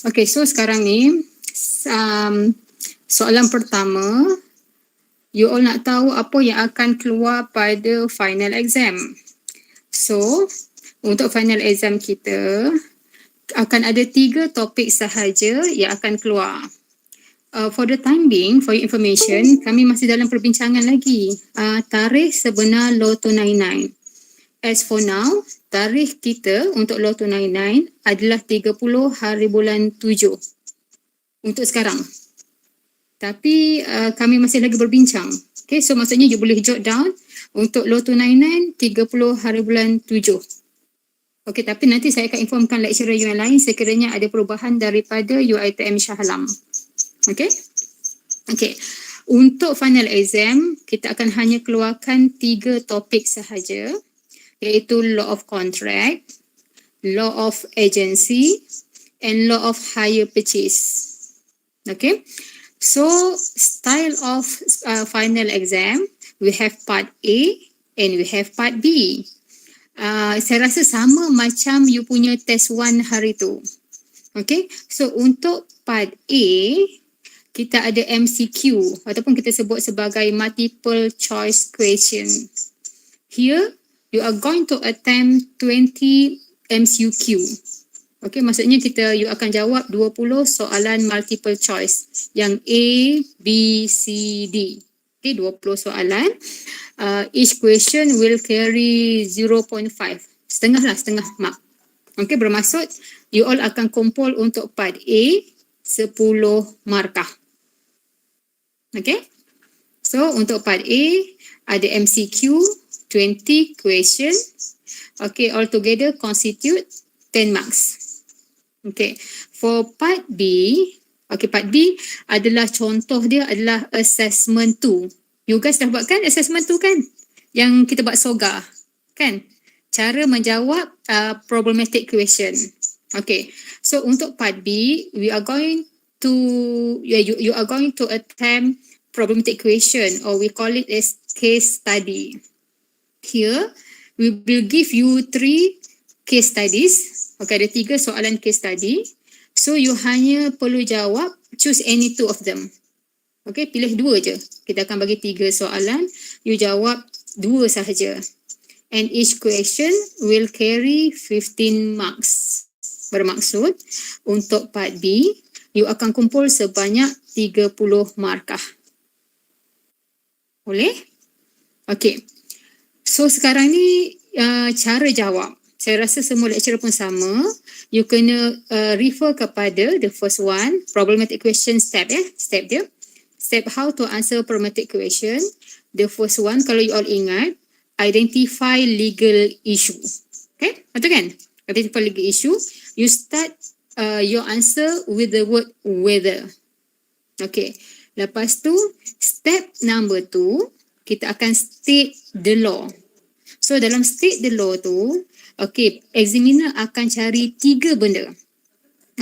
Okay, so sekarang ni soalan pertama, you all nak tahu apa yang akan keluar pada final exam. So, untuk final exam kita akan ada 3 topik sahaja yang akan keluar. For the time being, for your information, kami masih dalam perbincangan lagi tarikh sebenar LAW299. As for now, tarikh kita untuk LAW299 adalah 30 hari bulan 7 untuk sekarang. Tapi kami masih lagi berbincang. Okay, so maksudnya you boleh jot down untuk LAW299 30 hari bulan 7. Okay, tapi nanti saya akan informkan lecturer you yang lain sekiranya ada perubahan daripada UiTM Shah Alam. Okay? Okay. Untuk final exam, kita akan hanya keluarkan 3 topik sahaja, iaitu Law of Contract, Law of Agency, and Law of Hire Purchase. Okay? So, style of final exam, we have part A and we have part B. Saya rasa sama macam you punya test 1 hari tu. Okay? So, untuk part A, kita ada MCQ ataupun kita sebut sebagai multiple choice question. Here, you are going to attempt 20 MCQ. Okay, maksudnya you akan jawab 20 soalan multiple choice yang A, B, C, D. Okay, 20 soalan. Each question will carry 0.5. Setengah mark. Okay, bermaksud you all akan kumpul untuk part A 10 markah. Okay, so untuk part A ada MCQ 20 question. Okay, altogether constitute 10 marks. Okay, for part B, okay, part B adalah contoh dia adalah assessment 2. You guys dah buat kan assessment 2 kan? Yang kita buat soga kan? Cara menjawab problematic question. Okay, so untuk part B, we are going to you are going to attempt problematic question, or we call it as case study. Here we will give you 3 case studies. Okay, ada 3 soalan case study. So you hanya perlu jawab, choose any 2 of them. Okay, pilih 2 je. Kita akan bagi 3 soalan, you jawab 2 sahaja. And each question will carry 15 marks. Bermaksud untuk part B, you akan kumpul sebanyak 30 markah. Boleh? Okay. So sekarang ni cara jawab. Saya rasa semua lecturer pun sama. You kena refer kepada the first one, problematic question step step dia. Step how to answer problematic question. The first one, kalau you all ingat, identify legal issue. Okay? Betul kan? Identify legal issue. You start your answer with the word whether. Okay. Lepas tu, step number 2, kita akan state the law. So, dalam state the law tu, okay, examiner akan cari 3 benda.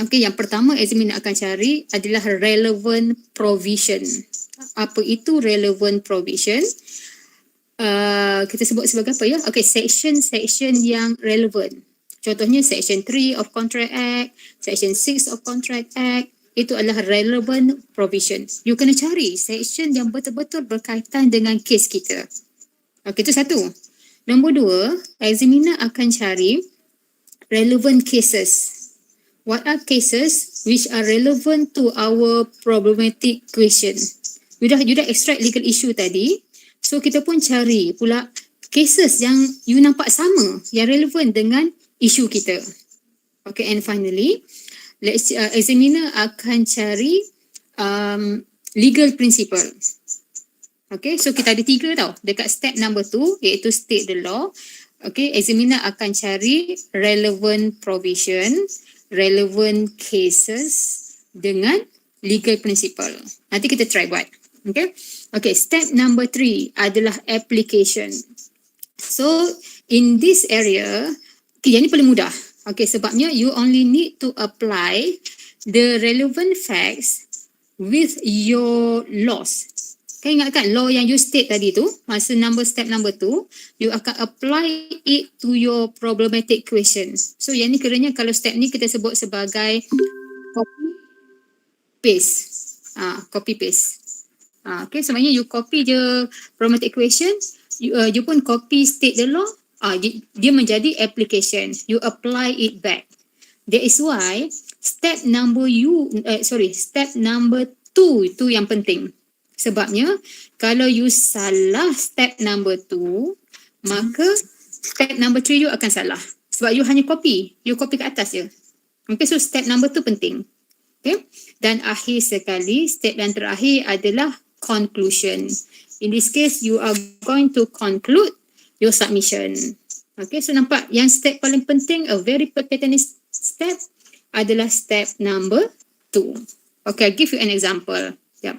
Okay, yang pertama examiner akan cari adalah relevant provision. Apa itu relevant provision? Kita sebut sebagai apa ya? Okay, section yang relevant. Contohnya Section 3 of Contract Act, Section 6 of Contract Act, itu adalah relevant provision. You kena cari section yang betul-betul berkaitan dengan kes kita. Okey, itu satu. Nombor 2, examiner akan cari relevant cases. What are cases which are relevant to our problematic question? You dah extract legal issue tadi, so kita pun cari pula cases yang you nampak sama, yang relevant dengan isu kita. Okay, and finally, examiner akan cari legal principle. Okay, so kita ada 3 tau. Dekat step number 2, iaitu state the law. Okay, examiner akan cari relevant provision, relevant cases dengan legal principle. Nanti kita try buat. Okay, okay, step number 3 adalah application. So, in this area, yang ni paling mudah. Okay, sebabnya you only need to apply the relevant facts with your laws. Okay, ingatkan law yang you state tadi tu, masa step number 2, you akan apply it to your problematic question. So yang ni kiranya kalau step ni kita sebut sebagai copy paste. Copy paste. Okay, sebenarnya you copy je problematic equation, you pun copy state the law, dia menjadi application. You apply it back. That is why step number 2 itu yang penting. Sebabnya kalau you salah step number 2, maka step number 3 you akan salah. Sebab you hanya copy, you copy ke atas je. Okay, so step number 2 penting. Okay, dan akhir sekali, step yang terakhir adalah conclusion. In this case, you are going to conclude your submission. Okay, so nampak yang step paling penting, a very pertinent step adalah step number 2. Okay, I'll give you an example. Yep.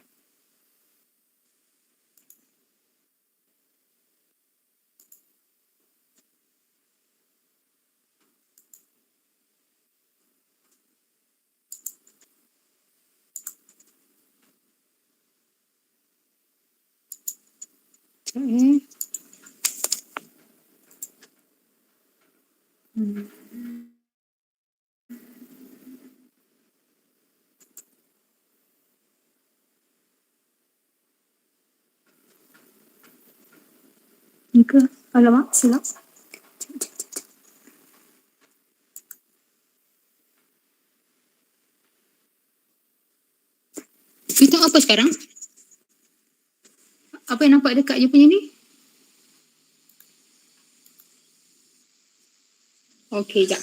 Okay. Ke? Alamak, silap. Kita apa sekarang? Apa yang nampak dekat je punya ni? Okey, jap.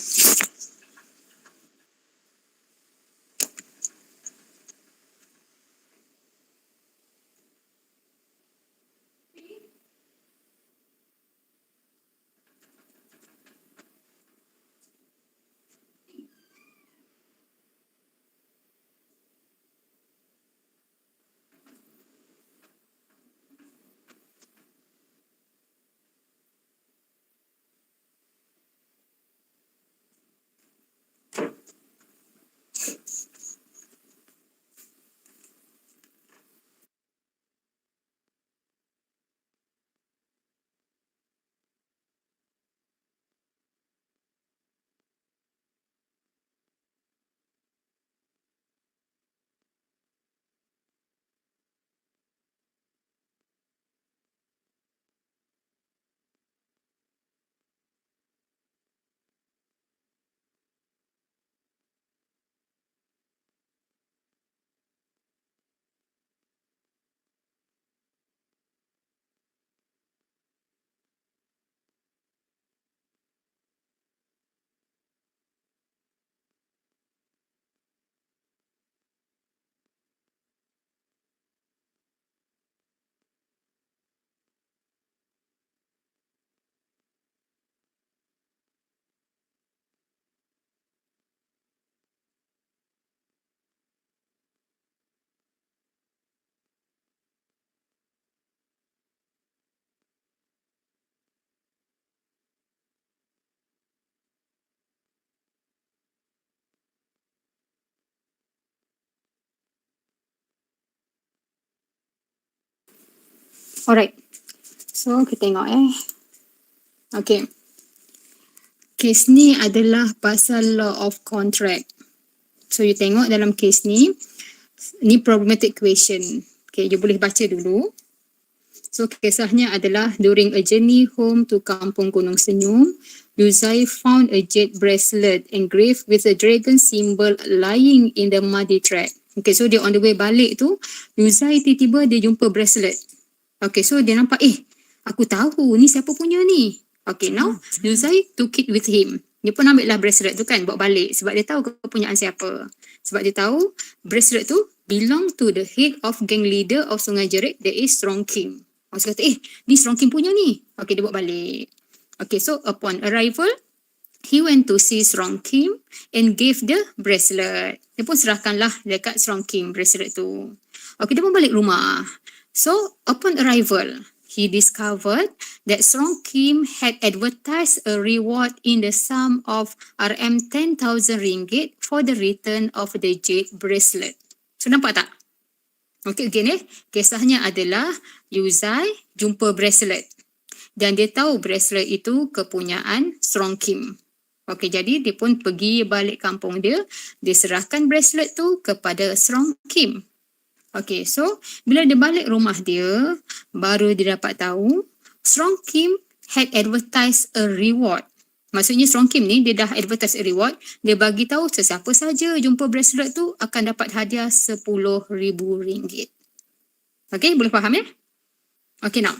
Alright. So, kita tengok Okay. Kes ni adalah pasal law of contract. So, you tengok dalam kes ni problematic equation. Okay, you boleh baca dulu. So, kisahnya adalah during a journey home to Kampung Gunung Senyum, Yuzai found a jade bracelet engraved with a dragon symbol lying in the muddy track. Okay, so dia on the way balik tu, Yuzai tiba-tiba dia jumpa bracelet. Okay, so dia nampak, aku tahu ni siapa punya ni. Okay, now Yuzai took it with him. Dia pun ambil lah bracelet tu kan, bawa balik. Sebab dia tahu kepunyaan siapa. Sebab dia tahu bracelet tu belong to the head of gang leader of Sungai Jerit, that is Strong King. Orang kata, ni Strong King punya ni. Okay, dia bawa balik. Okay, so upon arrival, he went to see Strong King and gave the bracelet. Dia pun serahkanlah dekat Strong King bracelet tu. Okay, dia pun balik rumah. So, upon arrival, he discovered that Strong King had advertised a reward in the sum of RM10,000 for the return of the jade bracelet. So, nampak tak? Okay, again kisahnya adalah Yuzai jumpa bracelet. Dan dia tahu bracelet itu kepunyaan Strong King. Okey, jadi dia pun pergi balik kampung dia, dia serahkan bracelet tu kepada Serong Kim. Okey, so bila dia balik rumah dia, baru dia dapat tahu Serong Kim had advertised a reward. Maksudnya Serong Kim ni dia dah advertise a reward, dia bagi tahu sesiapa saja jumpa bracelet tu akan dapat hadiah RM10,000. Okey, boleh faham ya? Okey, now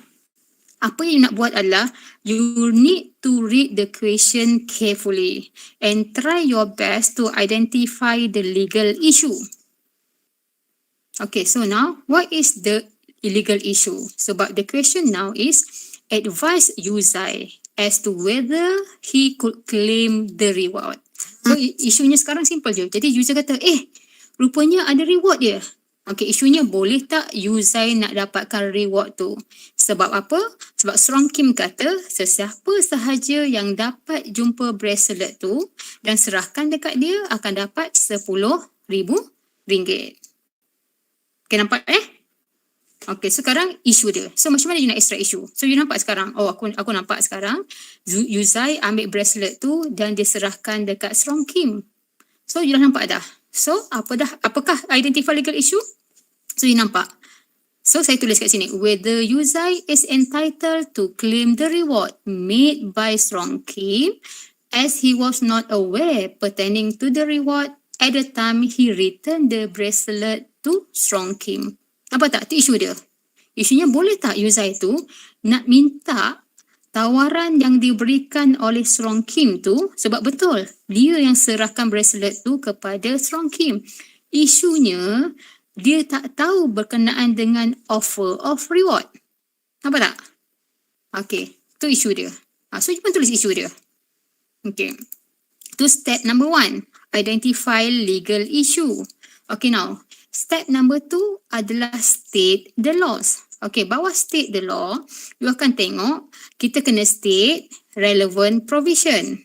apa yang nak buat adalah you need to read the question carefully and try your best to identify the legal issue. Okay, so now what is the illegal issue? Sebab the question now is advise Yuzai as to whether he could claim the reward. So isunya sekarang simple je. Jadi Yuzai kata, rupanya ada reward dia. Okay, isunya boleh tak Yuzai nak dapatkan reward tu? Sebab apa? Sebab Serong Kim kata sesiapa sahaja yang dapat jumpa bracelet tu dan serahkan dekat dia akan dapat RM10,000. Okay, nampak Okay, sekarang isu dia. So macam mana you nak extract isu? So you nampak sekarang, aku nampak sekarang Yuzai ambil bracelet tu dan dia serahkan dekat Serong Kim. So you dah nampak dah. So apakah identify legal issue? So you nampak. So saya tulis kat sini, whether Yuzai is entitled to claim the reward made by Serong Kim as he was not aware pertaining to the reward at the time he returned the bracelet to Serong Kim. Apa tak? Itu isu dia. Isunya boleh tak Yuzai tu nak minta tawaran yang diberikan oleh Serong Kim tu, sebab betul dia yang serahkan bracelet tu kepada Serong Kim. Isunya dia tak tahu berkenaan dengan offer of reward. Nampak tak? Okay, tu isu dia. So you pun tulis isu dia. Okay, tu step number 1, identify legal issue. Okay, now step number 2 adalah state the laws. Okay, bawah state the law, you akan tengok kita kena state relevant provision.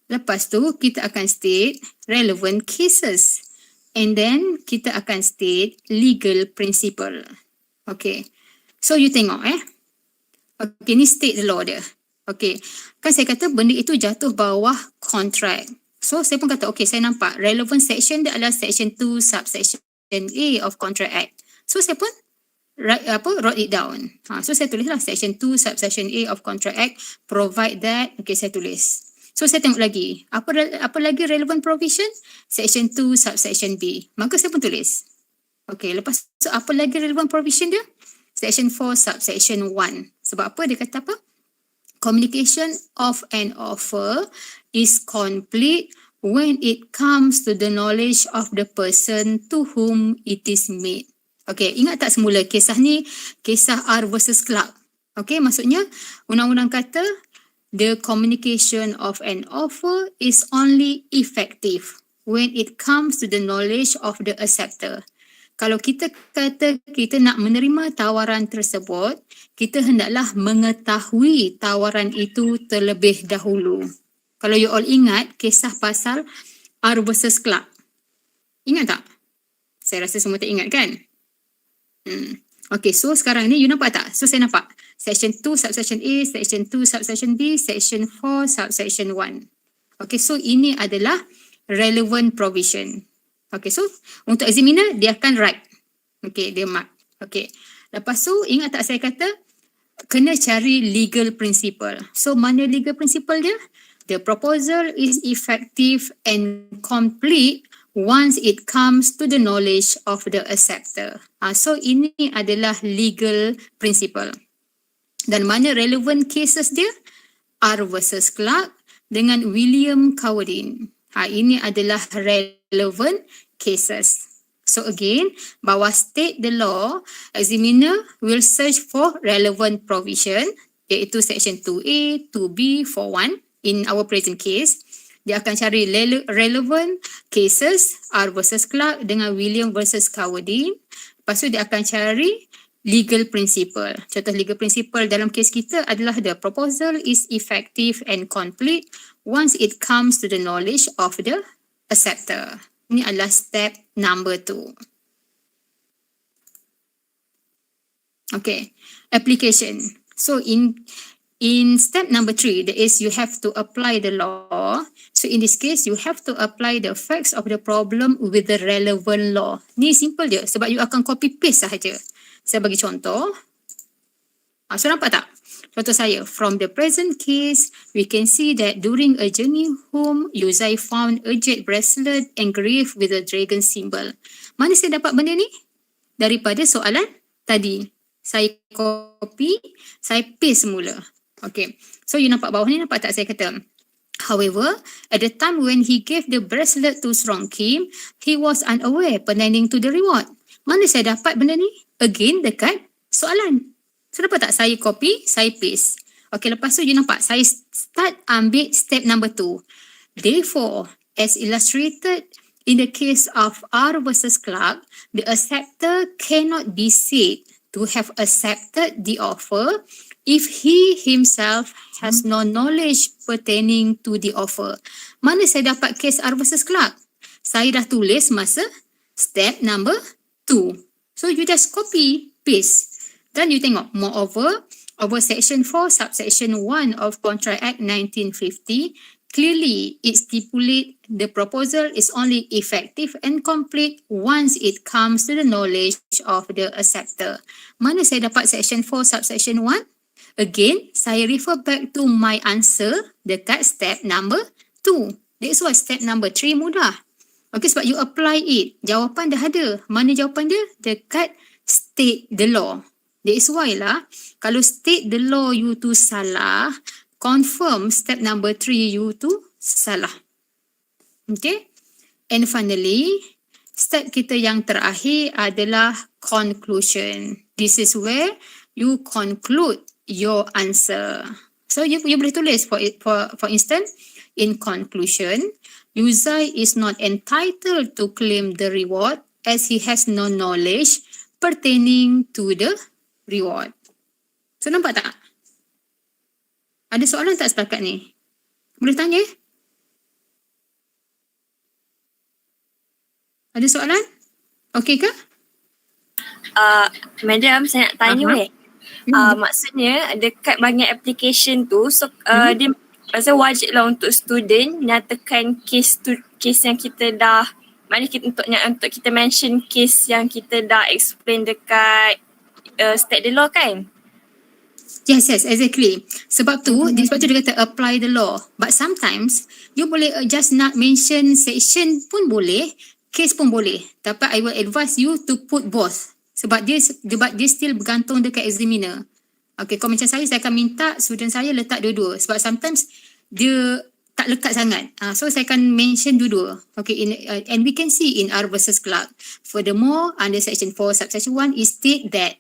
Lepas tu kita akan state relevant cases. And then kita akan state legal principle. Okay, so you tengok Okay, ni state the law dia. Okay, kan saya kata benda itu jatuh bawah contract. So saya pun kata, okay, saya nampak relevant section dia adalah section 2 subsection A of Contract Act. So saya pun wrote it down. So saya tulislah section 2 subsection A of Contract Act provide that. Okay, saya tulis. So saya tengok lagi. Apa lagi relevant provision? Section 2 subsection B. Maka saya pun tulis. Okay, lepas tu apa lagi relevant provision dia? Section 4 subsection 1. Sebab apa dia kata apa? Communication of an offer is complete when it comes to the knowledge of the person to whom it is made. Okay, ingat tak semula kisah ni, kisah R versus Clark. Okay, maksudnya undang-undang kata the communication of an offer is only effective when it comes to the knowledge of the acceptor. Kalau kita kata kita nak menerima tawaran tersebut, kita hendaklah mengetahui tawaran itu terlebih dahulu. Kalau you all ingat kisah pasal R versus Clark. Ingat tak? Saya rasa semua tak ingat kan? Okay, so sekarang ni you nampak tak? So saya nampak section 2 subsection A, section 2 subsection B, section 4 subsection 1. Okay, so ini adalah relevant provision. Okay, so untuk examiner dia akan write. Okay, dia mark. Okay, lepas tu ingat tak saya kata kena cari legal principle. So mana legal principle dia? The proposal is effective and complete once it comes to the knowledge of the acceptor. So ini adalah legal principle. Dan mana relevant cases dia? R versus Clark dengan William Cowardin. Ini adalah relevant cases. So again, bawah state the law, examiner will search for relevant provision, iaitu section 2A, 2B, 4.1 in our present case. Dia akan cari relevant cases, R versus Clark dengan William versus Cowardin. Lepas tu dia akan cari legal principle. Contoh legal principle dalam kes kita adalah the proposal is effective and complete once it comes to the knowledge of the acceptor. Ini adalah step number 2. Okay, application. So in in step number 3, that is you have to apply the law. So in this case, you have to apply the facts of the problem with the relevant law. Ni simple je sebab you akan copy paste sahaja. Saya bagi contoh. So nampak tak? Contoh saya, from the present case, we can see that during a journey home, Yuzai found a jade bracelet engraved with a dragon symbol. Mana saya dapat benda ni? Daripada soalan tadi. Saya copy, saya paste semula. Okay, so you nampak bawah ni, nampak tak saya kata? However, at the time when he gave the bracelet to Srong Kim, he was unaware pertaining to the reward. Mana saya dapat benda ni? Again, dekat soalan. So dapat tak? Saya copy, saya paste. Okay, lepas tu you nampak, saya start ambil step number 2. Therefore, as illustrated in the case of R versus Clark, the acceptor cannot be said to have accepted the offer if he himself has no knowledge pertaining to the offer. Mana saya dapat case R versus Clark? Saya dah tulis masa step number 2. So you just copy, paste. Then you tengok, moreover, over section 4, subsection 1 of Contract Act 1950, clearly it stipulates the proposal is only effective and complete once it comes to the knowledge of the acceptor. Mana saya dapat section 4, subsection 1? Again, saya refer back to my answer dekat step number 2. That's why step number 3 mudah. Okay, sebab you apply it. Jawapan dah ada. Mana jawapan dia? Dekat state the law. That's why lah, kalau state the law you tu salah, confirm step number 3 you tu salah. Okay. And finally, step kita yang terakhir adalah conclusion. This is where you conclude your answer. So you boleh tulis for instance, in conclusion, Yuzai is not entitled to claim the reward as he has no knowledge pertaining to the reward. So nampak tak? Ada soalan tak setakat ni? Boleh tanya? Ada soalan? Okey ke? Madam, saya nak tanya weh. Maksudnya dekat banyak application tu, so dia rasa wajib lah untuk student nyatakan case yang kita dah, maknanya untuk kita mention case yang kita dah explain dekat state the law kan? Yes, exactly. Sebab tu dia kata apply the law. But sometimes you boleh just not mention section pun boleh, case pun boleh. Tapi I will advise you to put both. Sebab dia still bergantung dekat examiner. Okay, kalau macam saya akan minta student saya letak dua-dua. Sebab sometimes dia tak lekat sangat. So saya akan mention dua-dua. Okay, and we can see in R versus Clark. Furthermore, under section 4 subsection 1 is state that.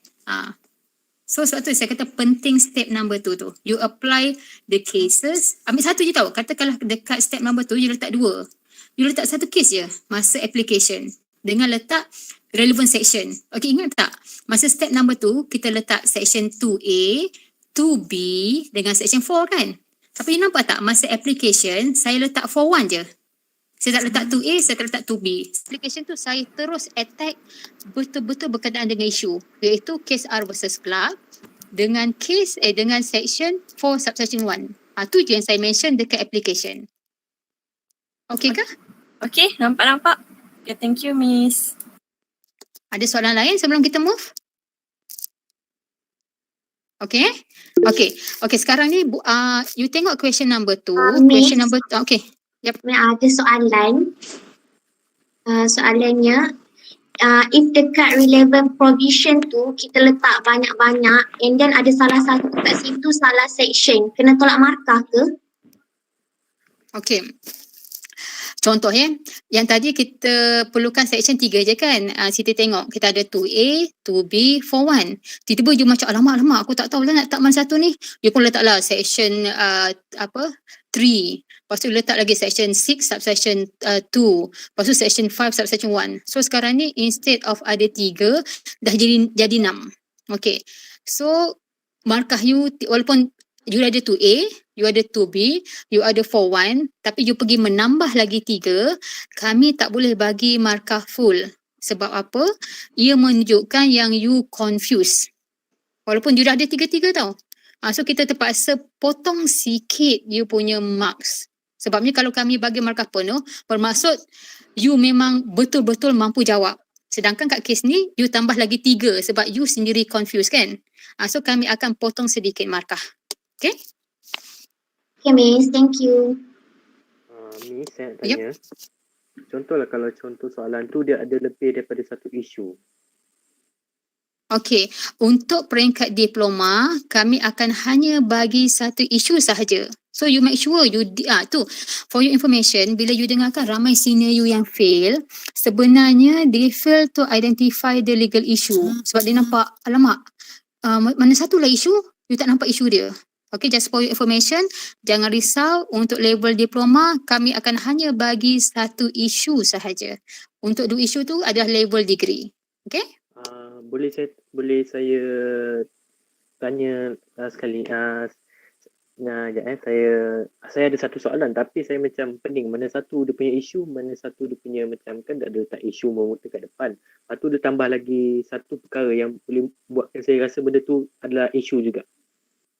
So sebab tu saya kata penting step number 2 tu. You apply the cases. Ambil satu je tau. Katakanlah dekat step number 2 you letak 2. You letak satu case je masa application. Dengan letak relevant section. Okay, ingat tak? Masa step number 2 kita letak section 2A, 2B dengan section 4 kan? Tapi you nampak tak? Masa application saya letak 4-1 je. Saya tak letak 2A, saya tak letak 2B. Application tu saya terus attack betul-betul berkenaan dengan isu. Iaitu case R versus Clark dengan case dengan section 4 subsection 1. Tu je yang saya mention dekat application. Okay ke? Okay, nampak. Okay, thank you Miss. Ada soalan lain sebelum kita move? Okay. Sekarang ni you tengok question number 2. Question number 2. Okay. Yep. Ada soalan. Soalannya, if dekat relevant provision tu kita letak banyak-banyak and then ada salah satu kat situ salah section, kena tolak markah ke? Okay. Contoh yang tadi kita perlukan section 3 je kan. Siti tengok kita ada 2A, 2B, 4-1. Tiba-tiba you macam alamak aku tak tahu lah nak letak mana satu ni. You pun letaklah section 3. Lepas tu letak lagi section 6 subsection 2. Lepas tu section 5 subsection 1. So sekarang ni instead of ada 3 dah jadi 6. Okay. So markah you walaupun you ada 2A, you ada 2B, you ada 4-1, tapi you pergi menambah lagi 3, kami tak boleh bagi markah full. Sebab apa? Ia menunjukkan yang you confused. Walaupun you dah ada 3-3 tau. So kita terpaksa potong sikit you punya marks. Sebabnya kalau kami bagi markah penuh, bermaksud you memang betul-betul mampu jawab. Sedangkan kat kes ni, you tambah lagi 3 sebab you sendiri confused kan. So kami akan potong sedikit markah. Okay? Okay, Miss. Thank you. Miss, saya nak tanya. Contohlah kalau contoh soalan tu dia ada lebih daripada satu isu. Okey, untuk peringkat diploma, kami akan hanya bagi satu isu sahaja. So you make sure you, tu, for your information, bila you dengarkan ramai senior you yang fail, sebenarnya they fail to identify the legal issue. Sebab dia nampak, alamak, mana satulah isu, you tak nampak isu dia. Okay, just for your information, jangan risau, untuk level diploma, kami akan hanya bagi satu isu sahaja. Untuk 2 isu tu adalah level degree. Okay? Boleh saya tanya sekali. Saya ada satu soalan tapi saya macam pening. Mana satu dia punya isu, mana satu dia punya macam kan ada letak isu dekat depan. Lepas tu dia tambah lagi satu perkara yang boleh buatkan saya rasa benda tu adalah isu juga.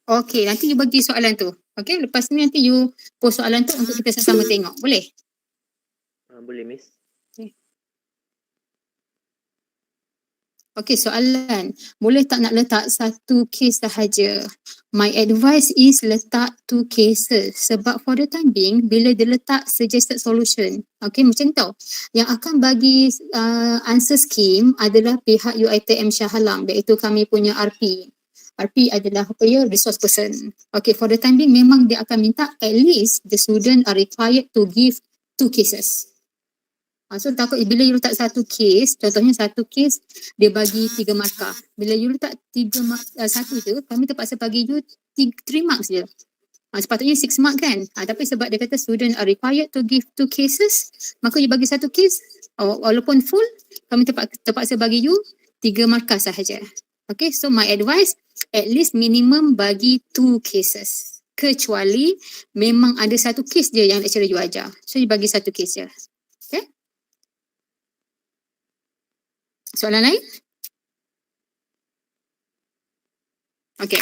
Okay, nanti you bagi soalan tu. Okay, lepas ni nanti you post soalan tu untuk kita sama-sama tengok. Boleh? Boleh, Miss. Okay, soalan. Boleh tak nak letak satu case sahaja? My advice is letak 2 cases. Sebab for the time being, bila dia letak suggested solution, okay, macam tu. Yang akan bagi answer scheme adalah pihak UiTM Shah Alam, iaitu kami punya RP. RP adalah resource person. Okay, for the time being, memang dia akan minta at least the student are required to give 2 cases. So takut bila you letak satu case, contohnya satu case dia bagi 3 markah. Bila you letak 3 satu je, kami terpaksa bagi you 3 marks je. Sepatutnya 6 mark kan. Tapi sebab dia kata student are required to give 2 cases, maka you bagi satu case, walaupun full, kami terpaksa bagi you 3 markah sahaja. Okay, so my advice, at least minimum bagi 2 cases. Kecuali memang ada satu case je yang lecturer you ajar. So you bagi satu case je. Okay? Soalan lain? Okay.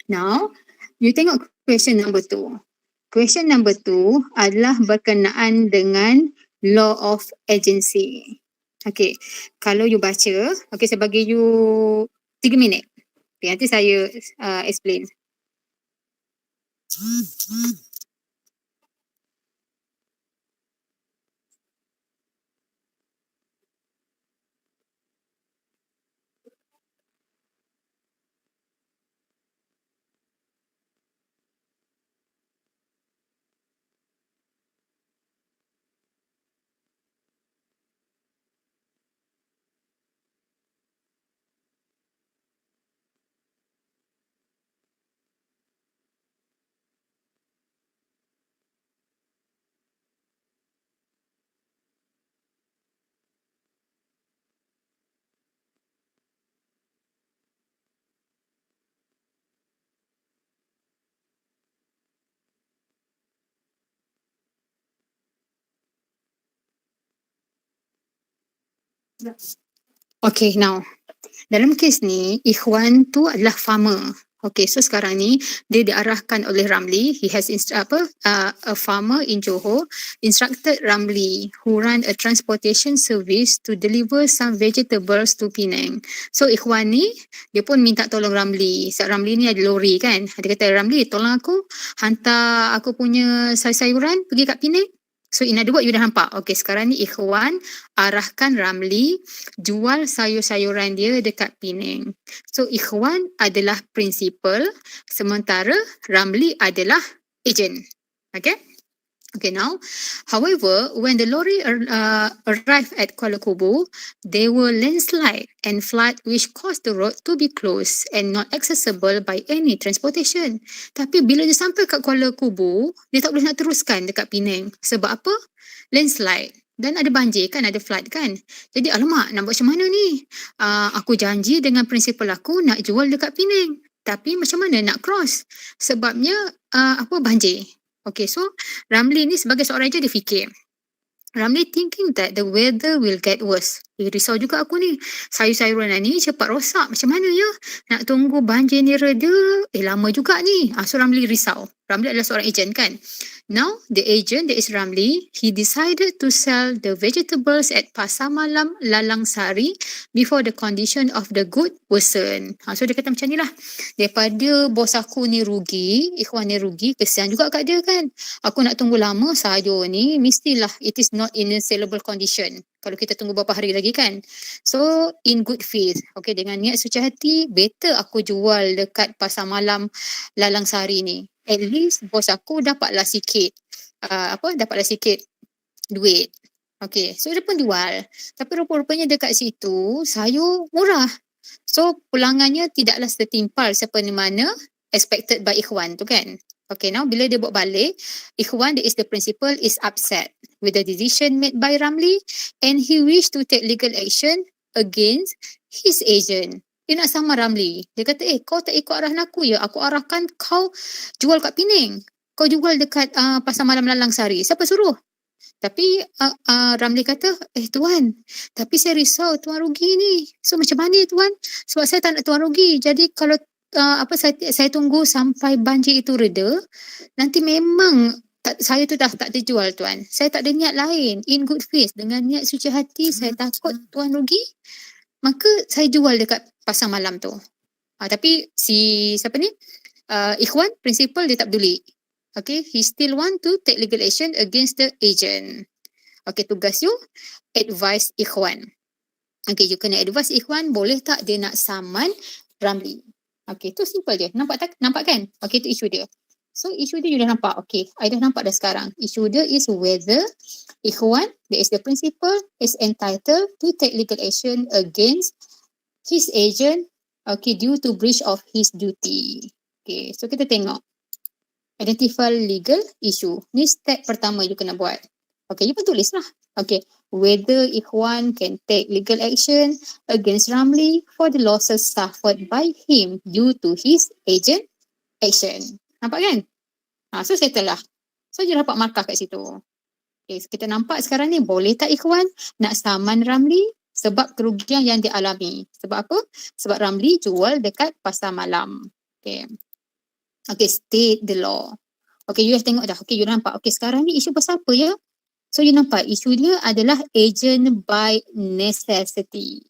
Now, you tengok question number 2. Question number 2 adalah berkenaan dengan law of agency. Okay. Kalau you baca, okay, saya bagi you 3 minit. Okay, nanti saya explain. Okay, now. Dalam kes ni, Ikhwan tu adalah farmer. Okay, so sekarang ni dia diarahkan oleh Ramli. He has a farmer in Johor instructed Ramli who run a transportation service to deliver some vegetables to Penang. So Ikhwan ni dia pun minta tolong Ramli. Sebab Ramli ni ada lori kan. Dia kata, Ramli tolong aku hantar aku punya sayur-sayuran pergi kat Penang. So in other words, you dah nampak. Okay, sekarang ni Ikhwan arahkan Ramli jual sayur-sayuran dia dekat Penang. So Ikhwan adalah principal, sementara Ramli adalah agent. Okay? Okay, now, however, when the lorry arrived at Kuala Kubu, there were landslide and flood which caused the road to be closed and not accessible by any transportation. Tapi bila dia sampai kat Kuala Kubu, dia tak boleh nak teruskan dekat Penang. Sebab apa? Landslide. Dan ada banjir kan, ada flood kan. Jadi alamak, nak buat macam mana ni? Aku janji dengan prinsipal aku nak jual dekat Penang. Tapi macam mana nak cross? Sebabnya banjir. Okay, so Ramli ni sebagai seorang aja dia fikir, Ramli thinking that the weather will get worse. Risau juga aku ni. Sayur-sayuran ni cepat rosak. Macam mana ya? Nak tunggu banjir ni reda. Lama juga ni. So Ramli risau. Ramli adalah seorang ejen kan. Now, the agent, that is Ramli, he decided to sell the vegetables at Pasar Malam Lalang Sari before the condition of the good worsen. So dia kata macam ni lah. Daripada bos aku ni rugi, ikhwan ni rugi, kesian juga kat dia kan. Aku nak tunggu lama sayur ni, mestilah it is not in a sellable condition. Kalau kita tunggu beberapa hari lagi kan. So, in good faith. Okay, dengan niat suci hati, better aku jual dekat Pasar Malam Lalang Sari ni. At least bos aku dapatlah sikit duit. Okay, so dia pun jual. Tapi rupa-rupanya dekat situ sayur murah. So pulangannya tidaklah setimpal seperti mana expected by Ikhwan tu kan. Okay, now bila dia buat balik, Ikhwan, that is the principal, is upset with the decision made by Ramli and he wish to take legal action against his agent. Dia nak sama Ramli. Dia kata, kau tak ikut arahan aku ya. Aku arahkan kau jual kat Penang. Kau jual dekat Pasar Malam Lalang Sari. Siapa suruh? Tapi Ramli kata, tuan, tapi saya risau tuan rugi ni. So macam mana tuan? Sebab saya tak nak tuan rugi. Jadi kalau saya tunggu sampai banjir itu reda, nanti memang saya tu dah tak terjual tuan. Saya tak ada niat lain. In good faith. Dengan niat suci hati, saya takut tuan rugi. Maka saya jual dekat Pasar Malam tu. Tapi siapa ni? Ikhwan, principal, dia tak peduli. Okay, he still want to take legal action against the agent. Okay, tugas you, advise Ikhwan. Okay, you kena advise Ikhwan, boleh tak dia nak saman Ramli. Okay, tu simple je. Nampak kan? Okay, tu isu dia. So, isu dia you dah nampak. Okay, I dah nampak dah sekarang. Isu dia is whether Ikhwan, that is the principal, is entitled to take legal action against his agent, okay, due to breach of his duty. Okay, so kita tengok. Identify legal issue. Ni step pertama you kena buat. Okay, you pun tulis lah. Okay, whether Ikhwan can take legal action against Ramli for the losses suffered by him due to his agent action. Nampak kan? So settle lah. So you dapat markah kat situ. Okay, so kita nampak sekarang ni boleh tak Ikhwan nak saman Ramli sebab kerugian yang dialami. Sebab apa? Sebab Ramli jual dekat Pasar Malam. Okay. Okay, state the law. Okay, you dah tengok dah. Okay, you nampak. Okay, sekarang ni isu pasal apa ya? So, you nampak isu dia adalah agent by necessity.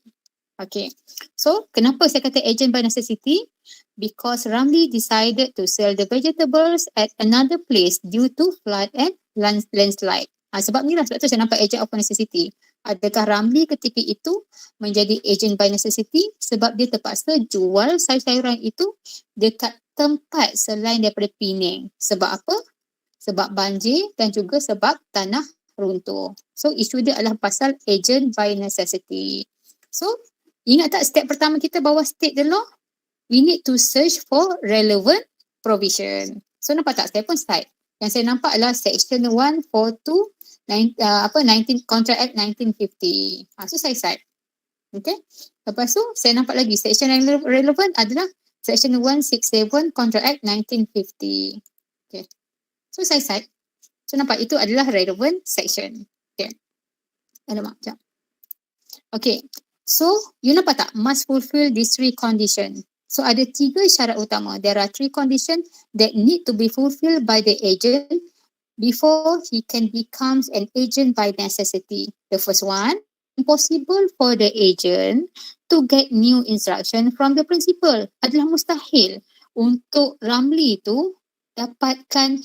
Okay, so kenapa saya kata agent by necessity? Because Ramli decided to sell the vegetables at another place due to flood and landslide. Sebab ni lah, sebab tu saya nampak agent of necessity. Adakah Ramli ketika itu menjadi agent by necessity sebab dia terpaksa jual sayur-sayuran itu dekat tempat selain daripada Penang. Sebab apa? Sebab banjir dan juga sebab tanah runtuh. So, isu dia adalah pasal agent by necessity. So, ingat tak step pertama kita bawa state the law? We need to search for relevant provision. So, nampak tak? Saya pun start. Yang saya nampak adalah section 142 19 Contract Act 1950. So saya cite. Okay. Lepas tu saya nampak lagi section yang relevant adalah section 167 Contract Act 1950. Okay. So saya cite. So nampak itu adalah relevant section. Okay. Alamak, sekejap. Okay. So you nampak tak? Must fulfill these 3 conditions. So ada 3 syarat utama. There are 3 conditions that need to be fulfilled by the agent before he can become an agent by necessity. The first one, impossible for the agent to get new instruction from the principal. Adalah mustahil untuk Ramli tu dapatkan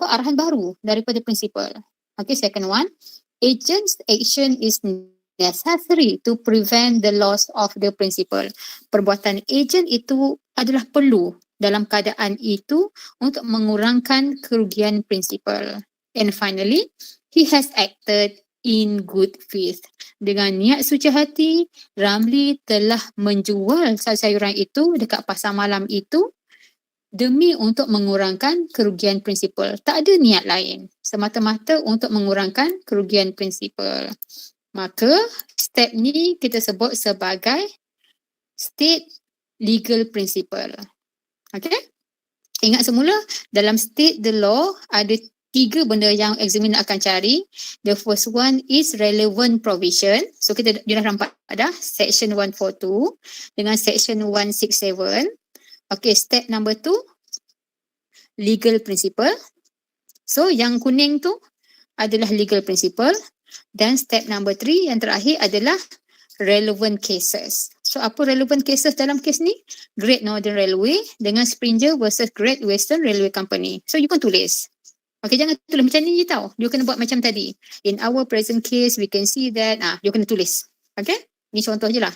arahan baru daripada principal. Okay, second one, agent's action is necessary to prevent the loss of the principal. Perbuatan agent itu adalah perlu dalam keadaan itu untuk mengurangkan kerugian principal. And finally, he has acted in good faith. Dengan niat suci hati, Ramli telah menjual sayur-sayuran itu dekat Pasar Malam itu demi untuk mengurangkan kerugian principal. Tak ada niat lain. Semata-mata untuk mengurangkan kerugian principal. Maka, step ni kita sebut sebagai state legal principle. Okay? Ingat semula, dalam state the law ada tiga benda yang examiner akan cari. The first one is relevant provision. So kita dah nampak dah section 142 dengan section 167. Okay, step number 2 legal principle. So yang kuning tu adalah legal principle, dan step number 3 yang terakhir adalah relevant cases. So apa relevant cases dalam kes ni? Great Northern Railway dengan Springer versus Great Western Railway Company. So you pun tulis. Okay, jangan tulis macam ni je tau. You kena buat macam tadi. In our present case, we can see that. You kena tulis. Okay? Ni contoh je lah.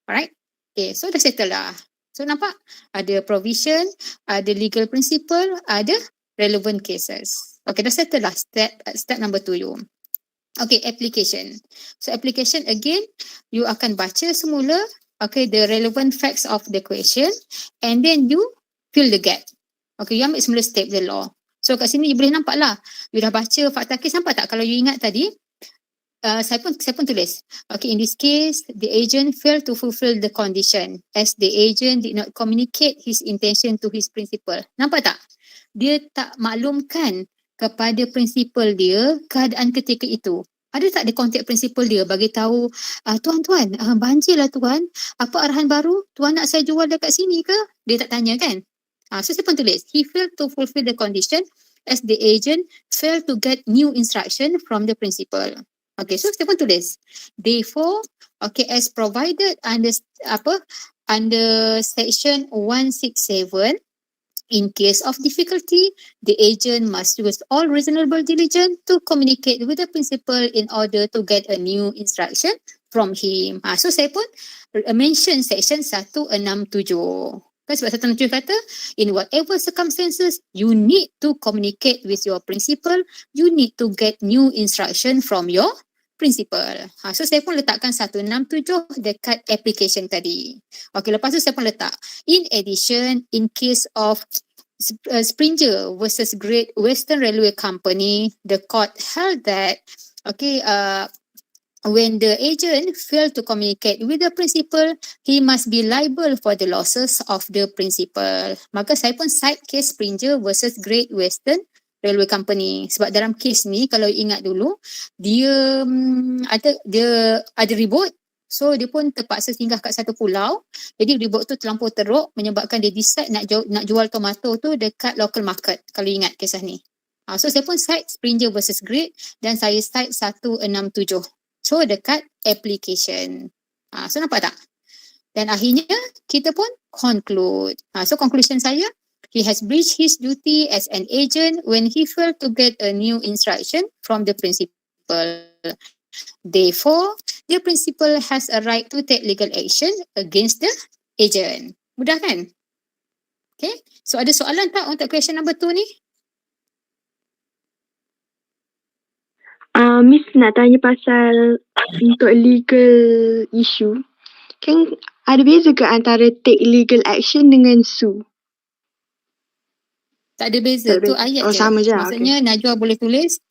Alright? Okay, so dah settle lah. So nampak? Ada provision, ada legal principle, ada relevant cases. Okay, dah settle lah step number 2 you. Okay, application. So application again, you akan baca semula, okay, the relevant facts of the question, and then you fill the gap. Okay, you ambil semula step the law. So kat sini you boleh nampak lah. You dah baca fakta kes, nampak tak? Kalau you ingat tadi, saya pun tulis. Okay, in this case, the agent failed to fulfill the condition as the agent did not communicate his intention to his principal. Nampak tak? Dia tak maklumkan kepada principal dia keadaan ketika itu. Ada tak dia contact principal dia bagi tahu, tuan, banjir lah tuan. Apa arahan baru? Tuan nak saya jual dekat sini ke? Dia tak tanya kan? So saya pun tulis, he failed to fulfill the condition as the agent failed to get new instruction from the principal. Okay, so saya pun tulis. Therefore, okay, as provided under section 167, in case of difficulty, the agent must use all reasonable diligence to communicate with the principal in order to get a new instruction from him. So saya pun mention section 167. Kan sebab 167 kata, in whatever circumstances, you need to communicate with your principal, you need to get new instruction from your principal. So saya pun letakkan 167 dekat application tadi. Okay, lepas tu saya pun letak, in addition, in case of Springer versus Great Western Railway Company, the court held that, okay, when the agent failed to communicate with the principal, he must be liable for the losses of the principal. Maka saya pun cite case Springer versus Great Western Railway Company. Sebab dalam kes ni, kalau ingat dulu, dia ada ribut. So dia pun terpaksa singgah kat satu pulau. Jadi ribut tu terlampau teruk menyebabkan dia decide nak jual tomato tu dekat local market. Kalau ingat kisah ni. So saya pun cite Springer versus Great dan saya cite 167. So dekat application. So nampak tak? Dan akhirnya kita pun conclude. So conclusion saya, he has breached his duty as an agent when he failed to get a new instruction from the principal. Therefore, the principal has a right to take legal action against the agent. Mudah kan? Okay. So ada soalan tak untuk question number 2 ni? Miss nak tanya pasal untuk legal issue. Kan ada beza ke antara take legal action dengan sue? Tak ada beza. Tu ayat je. Sama je. Maksudnya okay. Najwa boleh tulis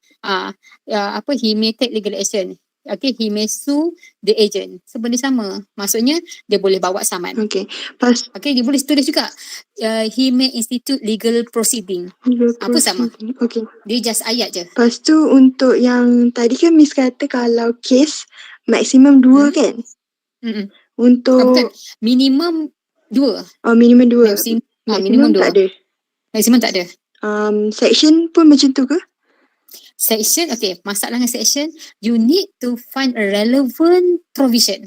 he may take legal action. Okay, he may sue the agent. So benda sama. Maksudnya dia boleh bawa saman. Okay. Okay, dia boleh tulis juga. He may institute legal proceeding. Apa sama? Okay. Dia just ayat je. Lepas tu untuk yang tadi kan Miss kata kalau case maksimum 2 kan? Untuk bukan. Minimum 2. Minimum 2. Minimum 2. Tak ada. Maximum tak ada. Section pun macam tu ke? Section, okay, masalah dengan section, you need to find a relevant provision.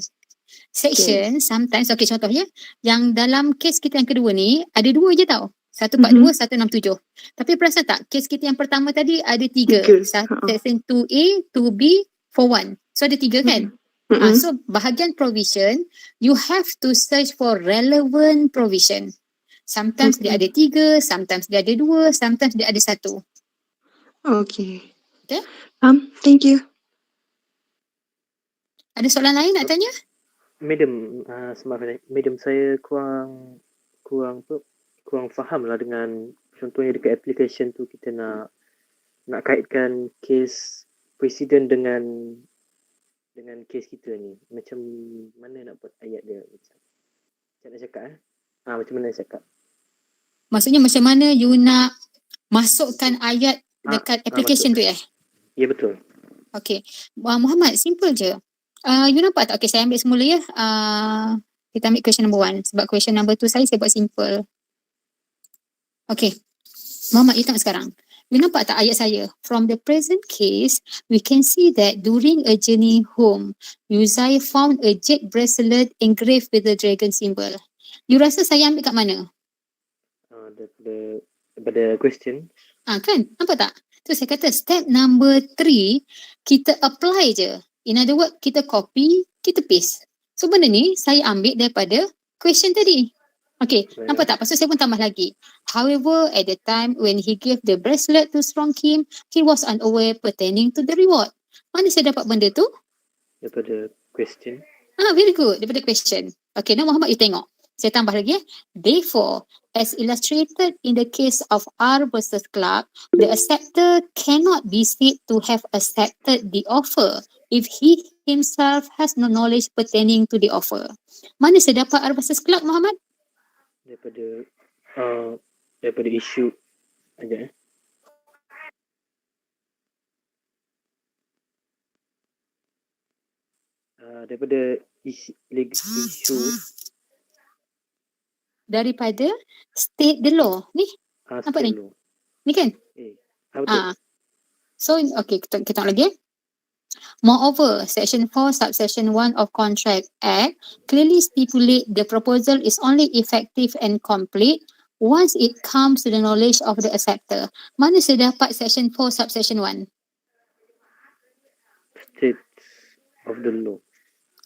Section, sometimes, okay, contohnya, yang dalam kes kita yang kedua ni, ada 2 je tau. 142, 167. Tapi perasan tak, kes kita yang pertama tadi ada 3. Section 2A, 2B, 41. So ada 3 kan? So bahagian provision, you have to search for relevant provision. Sometimes dia ada 3, sometimes dia ada 2, sometimes dia ada 1. Okay. Okay. Thank you. Ada soalan lain nak tanya? Madam, Madam, saya kurang faham lah dengan contohnya dekat application tu kita nak kaitkan kes presiden dengan kes kita ni. Macam mana nak buat ayat dia? Macam nak cakap macam mana nak cakap? Maksudnya macam mana you nak masukkan ayat dekat application tu Ya, betul. Okay. Muhammad, simple je. You nampak tak? Okay, saya ambil semula ya. Kita ambil question number 1. Sebab question number 2 saya buat simple. Okay. Muhammad, you tengok sekarang. You nampak tak ayat saya? From the present case, we can see that during a journey home, Yuzai found a jade bracelet engraved with the dragon symbol. You rasa saya ambil kat mana? Daripada question. Kan? Nampak tak? Tu saya kata step number 3, kita apply je. In other words, kita copy, kita paste. So benda ni saya ambil daripada question tadi. Okay, nampak tak? Lepas tu saya pun tambah lagi. However, at the time when he gave the bracelet to Strong Kim, he was unaware pertaining to the reward. Mana saya dapat benda tu? Daripada question. Very good. Daripada question. Okay, now Muhammad, you tengok. Saya tambah lagi. Therefore, as illustrated in the case of R versus Clark, the acceptor cannot be said to have accepted the offer if he himself has no knowledge pertaining to the offer. Mana saya dapat R versus Clark, Muhammad? Daripada isu aja. Daripada isu daripada state the law ni. Nampak ni? Ni kan? Betul. So okay, kita tengok lagi. Moreover, Section 4, Subsection 1 of Contract Act clearly stipulate the proposal is only effective and complete once it comes to the knowledge of the acceptor. Mana saya dapat Section 4, Subsection 1? State of the law.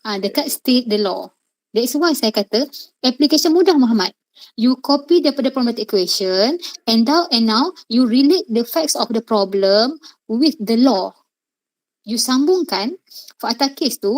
Dekat state the law. That's why saya kata application mudah, Muhammad. You copy daripada Permata equation and now you relate the facts of the problem with the law. You sambungkan fakta kes tu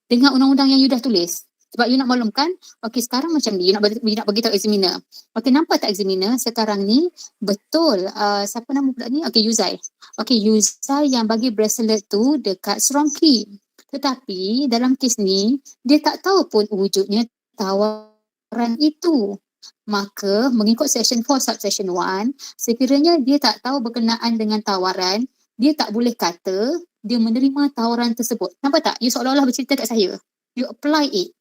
dengan undang-undang yang you dah tulis. Sebab you nak maklumkan, okay sekarang macam ni, you nak bagi tahu examiner. Okay, nampak tak examiner sekarang ni betul, siapa nama pula ni? Okay, Yuzai. Okay, Yuzai yang bagi bracelet tu dekat Strong Kim. Tetapi dalam kes ni, dia tak tahu pun wujudnya tawaran itu. Maka mengikut Section 4 Subsection 1, sekiranya dia tak tahu berkenaan dengan tawaran, dia tak boleh kata dia menerima tawaran tersebut. Nampak tak? You seolah-olah bercerita kat saya. You apply it.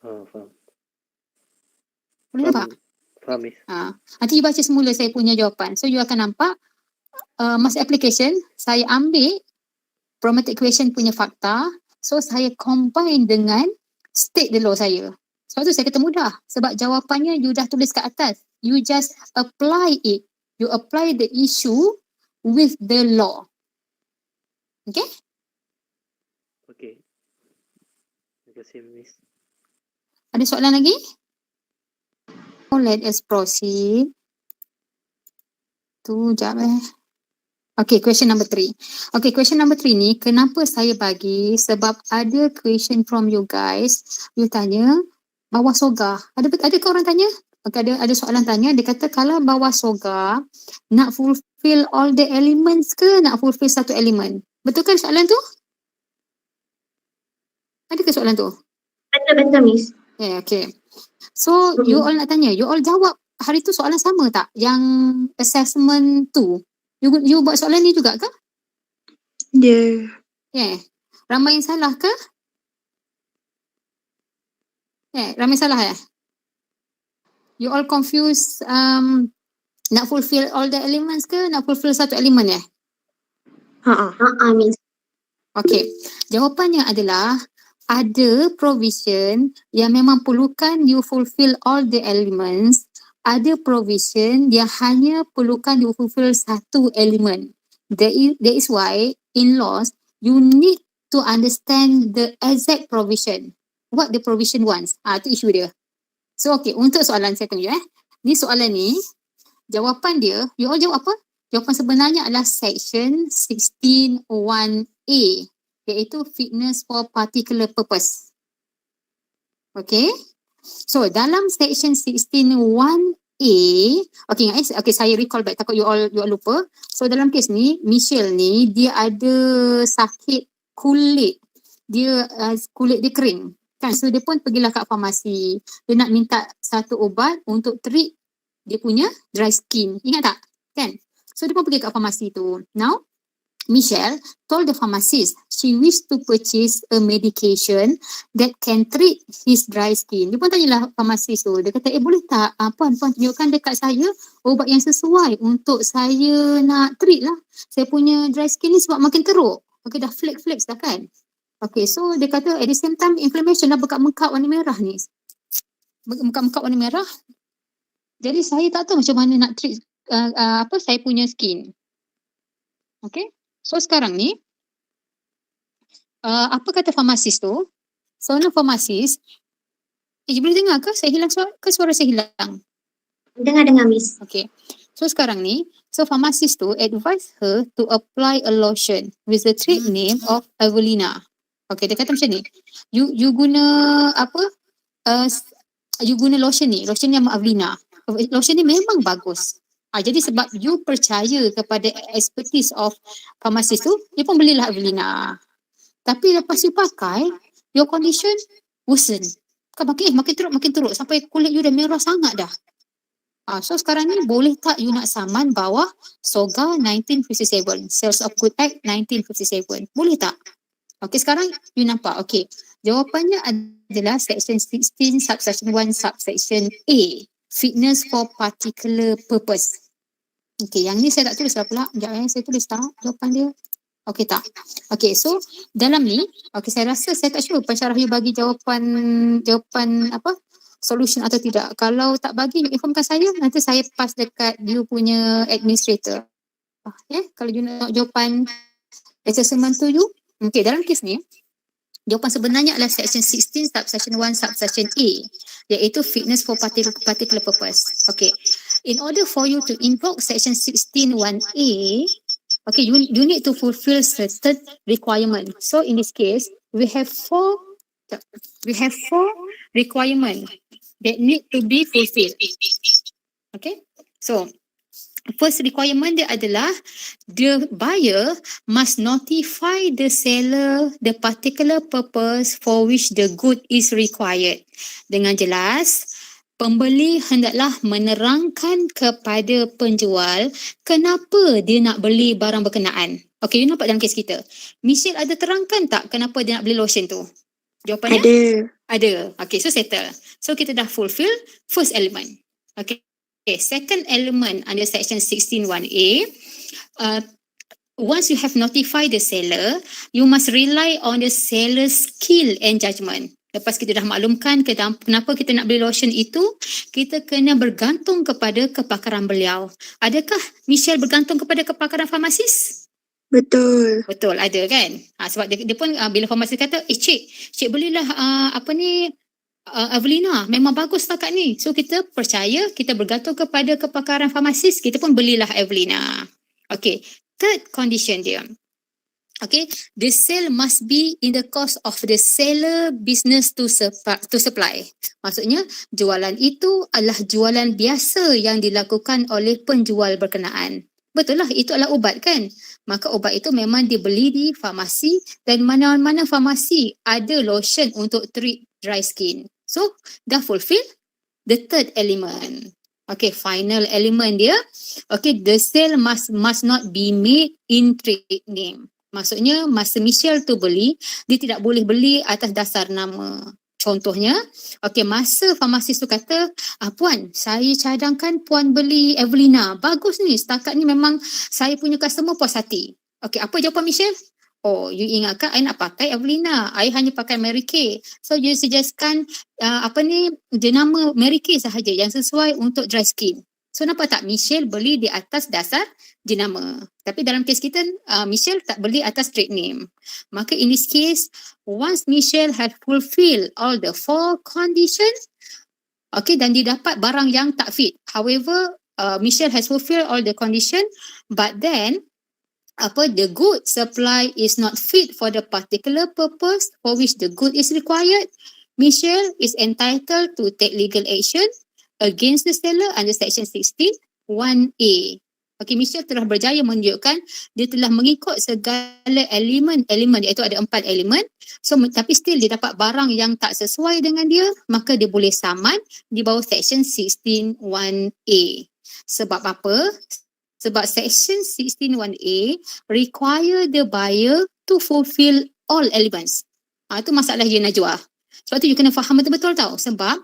Faham. Boleh nampak? Faham. Nanti you baca semula saya punya jawapan. So you akan nampak masa application, saya ambil Permata equation punya fakta. So saya combine dengan state the law saya. Sebab tu saya kata mudah. Sebab jawapannya you dah tulis kat atas. You just apply it. You apply the issue with the law. Okay? Okay. Terima kasih, Miss. Ada soalan lagi? Let us proceed. Jap. Okay, question number 3. Okay, question number 3 ni, kenapa saya bagi? Sebab ada question from you guys. You tanya, bawah soga. Adakah orang tanya? Okay, ada soalan tanya. Dia kata, kalau bawah soga, nak fulfill all the elements ke nak fulfill satu elemen? Betul kan soalan tu? Adakah soalan tu? Betul, Miss. Yeah, okay. So, you all nak tanya, you all jawab hari tu soalan sama tak? Yang assessment tu. You buat soalan ni juga ke? Ya. Yeah. Ramai yang salah ke? Yeah, ramai salah You all confused nak fulfill all the elements ke nak fulfill satu elemen Miss. Okay. Jawapannya adalah ada provision yang memang perlukan you fulfill all the elements. Ada provision yang hanya perlukan you fulfill satu elemen. That is why in laws, you need to understand the exact provision. What the provision wants. Itu isu dia. So okay, untuk soalan saya tunjuk Ni soalan ni, jawapan dia, you all jawab apa? Jawapan sebenarnya adalah section 16(1)A, iaitu fitness for particular purpose. Okay. So dalam section 16(1)A, okay saya recall back, takut you all lupa. So dalam kes ni, Michelle ni dia ada sakit kulit. Kulit dia kering. Kan? So dia pun pergilah kat farmasi. Dia nak minta satu ubat untuk treat dia punya dry skin. Ingat tak? Kan? So dia pun pergi kat farmasi tu. Now Michelle told the pharmacist she wished to purchase a medication that can treat his dry skin. Dia pun tanyalah pharmacist tu. Dia kata, boleh tak puan tunjukkan dekat saya ubat yang sesuai untuk saya nak treat lah. Saya punya dry skin ni sebab makin teruk. Okay, dah flake-flakes dah kan. Okay, so dia kata at the same time inflammation dah bekat-bekat warna merah ni. Bekat-bekat warna merah. Jadi saya tak tahu macam mana nak treat saya punya skin. Okay. So sekarang ni, apa kata farmasis tu? Seorang farmasis, boleh dengar ke saya hilang suara saya hilang? Dengar Miss. Okay. So sekarang ni, farmasis tu advise her to apply a lotion with the trade name of Evelina. Okay, dia kata macam ni. You guna you guna lotion ni yang Evelina. Lotion ni memang bagus. Jadi sebab you percaya kepada expertise of pharmacist tu, dia pun belilah Evelina. Tapi lepas you pakai, your condition worsen. Makin teruk sampai kulit you dah merah sangat dah. So sekarang ni boleh tak you nak saman bawah SOGA 1957, Sales of Good Act 1957. Boleh tak? Okay, sekarang you nampak. Okay, jawapannya adalah section 16 subsection 1 subsection A. Fitness for particular purpose. Okay, yang ni saya tak tulis lah pula. Sekejap saya tulis tak jawapan dia. Okay tak? Okay, so dalam ni, okay, saya rasa saya tak sure pensyarah you bagi jawapan solution atau tidak. Kalau tak bagi, you informkan saya. Nanti saya pass dekat you punya administrator. Kalau you nak jawapan assessment tu you. Okay, dalam kes ni, jawapan sebenarnya adalah section 16 subsection 1 subsection A, iaitu fitness for particular purpose. Okay. In order for you to invoke section 16 1A, okay, you need to fulfill certain requirement. So in this case, we have four requirement that need to be fulfilled. Okay. So first requirement dia adalah the buyer must notify the seller the particular purpose for which the good is required. Dengan jelas, pembeli hendaklah menerangkan kepada penjual kenapa dia nak beli barang berkenaan. Okay, you nampak dalam kes kita. Michelle ada terangkan tak kenapa dia nak beli lotion tu? Jawapannya? Ada. Okay, so settle. So kita dah fulfill first element. Okay, second element under section 16(1)(a), once you have notified the seller, you must rely on the seller's skill and judgment. Lepas kita dah maklumkan kenapa kita nak beli lotion itu, kita kena bergantung kepada kepakaran beliau. Adakah Michelle bergantung kepada kepakaran farmasis? Betul. Betul, ada kan? Sebab dia pun bila farmasis kata, cik belilah Evelina, memang bagus setakat ni. So kita percaya, kita bergantung kepada kepakaran farmasis, kita pun belilah Evelina. Okay, third condition dia. Okay, the sale must be in the course of the seller business to supply. Maksudnya, jualan itu adalah jualan biasa yang dilakukan oleh penjual berkenaan. Betul lah, itu adalah ubat kan? Maka ubat itu memang dibeli di farmasi dan mana-mana farmasi ada lotion untuk treat dry skin. So, dah fulfill the third element. Okay, final element dia. Okay, the sale must not be made in trade name. Maksudnya, masa Michelle tu beli, dia tidak boleh beli atas dasar nama. Contohnya, okay, masa farmasis tu kata, puan, saya cadangkan puan beli Evelina. Bagus ni, setakat ni memang saya punya customer puas hati. Okay, apa jawapan Michelle? Oh, you ingatkan I nak pakai Evelina. I hanya pakai Mary Kay. So, you suggestkan dia nama Mary Kay sahaja yang sesuai untuk dry skin. So, nampak tak? Michelle beli di atas dasar jenama. Tapi dalam kes kita, Michelle tak beli atas trade name. Maka in this case, once Michelle had fulfilled all the four conditions, okay, dan dia dapat barang yang tak fit. However, Michelle has fulfilled all the condition, but then, the good supply is not fit for the particular purpose for which the good is required, Michelle is entitled to take legal action against the seller under section 16(1)(a). Okay, Michelle telah berjaya menunjukkan dia telah mengikut segala elemen iaitu ada 4 elemen. So, tapi still dia dapat barang yang tak sesuai dengan dia, maka dia boleh saman di bawah section 16(1)(a). Sebab apa? Sebab section 16(1)A require the buyer to fulfill all elements. Itu masalah je Najwa. Sebab tu you kena faham betul-betul tau. Sebab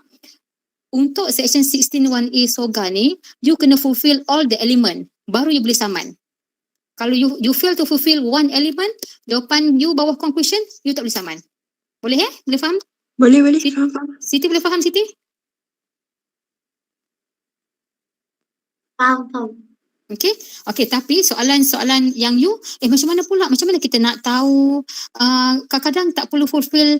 untuk section 16(1)A SOGA ni, you kena fulfill all the element. Baru you boleh saman. Kalau you fail to fulfill one element, jawapan you bawah conclusion, you tak boleh saman. Boleh Boleh faham? Boleh, Siti, faham. Siti boleh faham Siti? Faham. Okay, tapi soalan yang you, macam mana pula? Macam mana kita nak tahu kadang-kadang tak perlu fulfill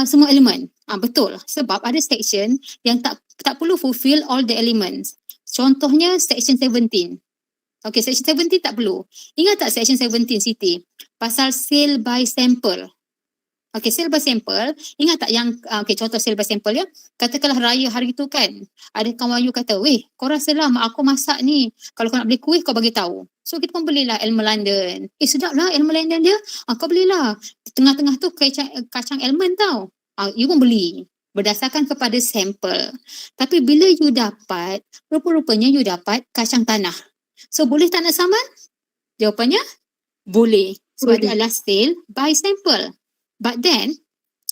semua elemen? Betul, sebab ada section yang tak perlu fulfill all the elements. Contohnya section 17. Okay, section 17 tak perlu. Ingat tak section 17 Siti? Pasal sale by sample. Okay, sale by sample. Ingat tak yang, contoh sale by sample ya. Katakanlah raya hari tu kan. Ada kawan you kata, weh, kau rasa lah mak aku masak ni. Kalau kau nak beli kuih, kau bagi tahu. So, kita pun belilah ilmu London. Sedap lah ilmu London dia. Kau belilah. Tengah-tengah tu kacang almond tau. You pun beli. Berdasarkan kepada sampel. Tapi bila you dapat, rupa-rupanya you dapat kacang tanah. So, boleh tak nak saman? Jawapannya, boleh. Sebab dia adalah sale by sample. But then,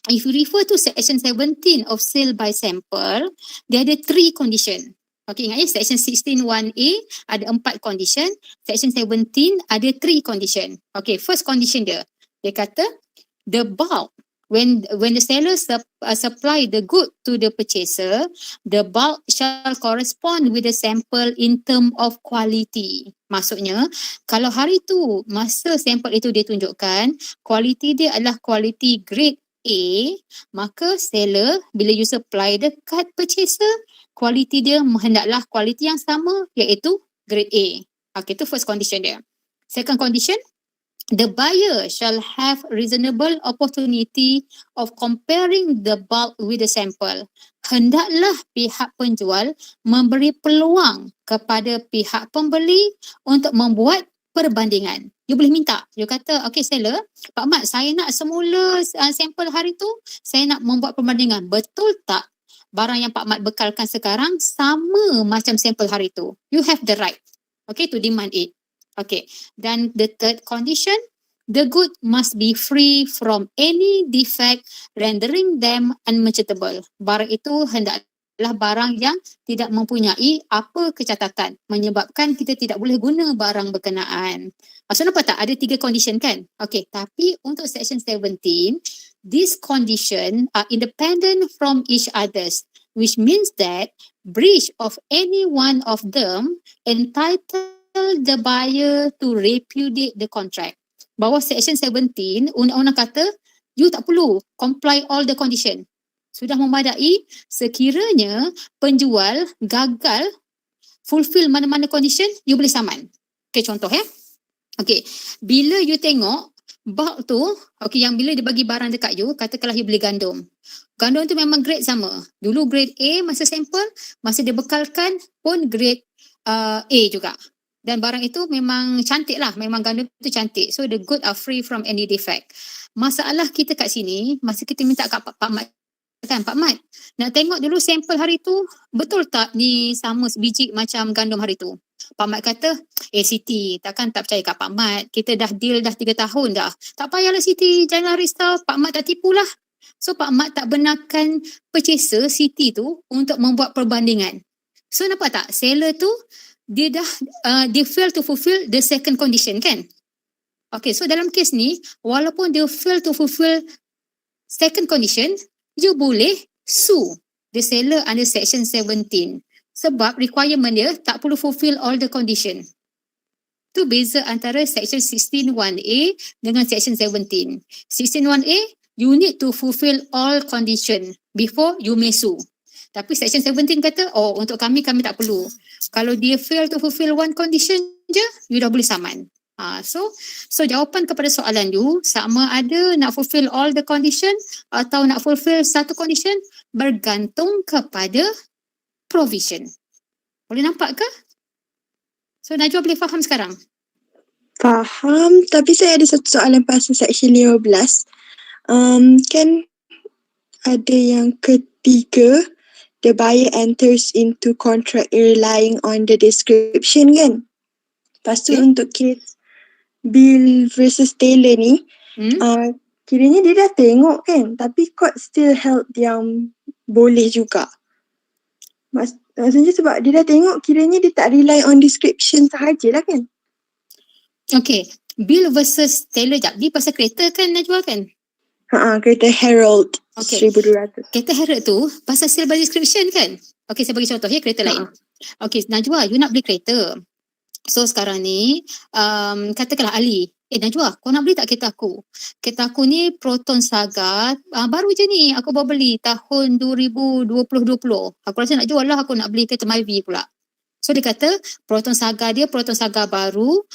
if you refer to section 17 of sale by sample, dia ada 3 condition. Okay, ingat ya, section 16(1)A ada 4 condition. Section 17 ada 3 condition. Okay, first condition dia kata, the bulk, when the seller supply the good to the purchaser, the bulk shall correspond with the sample in term of quality. Maksudnya, kalau hari tu masa sampel itu ditunjukkan, kualiti dia adalah kualiti grade A, maka seller bila you supply dekat purchaser, kualiti dia hendaklah kualiti yang sama, iaitu grade A. Okay, itu first condition dia. Second condition, the buyer shall have reasonable opportunity of comparing the bulk with the sample. Hendaklah pihak penjual memberi peluang kepada pihak pembeli untuk membuat perbandingan. You boleh minta. You kata, okay seller, Pak Mat, saya nak semula sampel hari tu, saya nak membuat perbandingan. Betul tak barang yang Pak Mat bekalkan sekarang sama macam sampel hari tu? You have the right, okay, to demand it. Okay, dan the third condition, the good must be free from any defect rendering them unmerchantable. Barang itu hendaklah barang yang tidak mempunyai apa kecacatan, menyebabkan kita tidak boleh guna barang berkenaan. Maksudnya apa tak? Ada 3 condition kan? Okay, tapi untuk section 17, these condition are independent from each others, which means that breach of any one of them entitled the buyer to repudiate the contract. Bawah section 17, undang-undang kata you tak perlu comply all the condition. Sudah memadai sekiranya penjual gagal fulfill mana-mana condition, you boleh saman. Okay, contoh ya. Okay, bila you tengok bulk tu, okay, yang bila dia bagi barang dekat you, katakanlah you beli gandum. Gandum tu memang grade sama. Dulu grade A masa sampel, masa dia bekalkan pun grade A juga. Dan barang itu memang cantik lah. Memang gandum itu cantik. So the good are free from any defect. Masalah kita kat sini, masa kita minta kat Pak Mat, kan, Pak Mat, nak tengok dulu sampel hari tu, betul tak ni sama biji macam gandum hari tu? Pak Mat kata, Siti, takkan tak percaya kat Pak Mat. Kita dah deal dah 3 tahun dah. Tak payahlah Siti, jangan risau. Pak Mat tak tipulah. So Pak Mat tak benarkan purchaser Siti tu untuk membuat perbandingan. So nampak tak? Seller tu, dia fail to fulfill the second condition kan? Okay, so dalam kes ni, walaupun dia fail to fulfill second condition, you boleh sue the seller under section 17. Sebab requirement dia tak perlu fulfill all the condition. Tu beza antara section 16(1)A dengan section 17. 16(1)A, you need to fulfill all condition before you may sue. Tapi section 17 kata, untuk kami tak perlu. Kalau dia fail to fulfill one condition je, you dah boleh saman. So jawapan kepada soalan you, sama ada nak fulfill all the condition atau nak fulfill satu condition, bergantung kepada provision. Boleh nampak ke? So Najwa boleh faham sekarang? Faham, tapi saya ada satu soalan pasal section 15. Kan ada yang ketiga, the buyer enters into contract relying on the description kan? Lepas tu Okay. untuk kes Bill versus Taylor ni, kiranya dia dah tengok kan, tapi court still held yang boleh juga. Maksudnya sebab dia dah tengok, kiranya dia tak rely on description sahajalah kan. Okay. Bill versus Taylor jap. Dia pasal kereta kan Najwa kan? Kereta Herald Okay. 1200. Kereta Herald tu pasal sale by description kan? Okay, saya bagi contoh ya kereta lain. Okay, Najwa, you nak beli kereta. So sekarang ni, katakanlah Ali. Najwa, kau nak beli tak kereta aku? Kereta aku ni Proton Saga, baru je ni aku baru beli tahun 2020. Aku rasa nak jual lah, aku nak beli kereta Myvi pula. So dia kata Proton Saga dia Proton Saga baru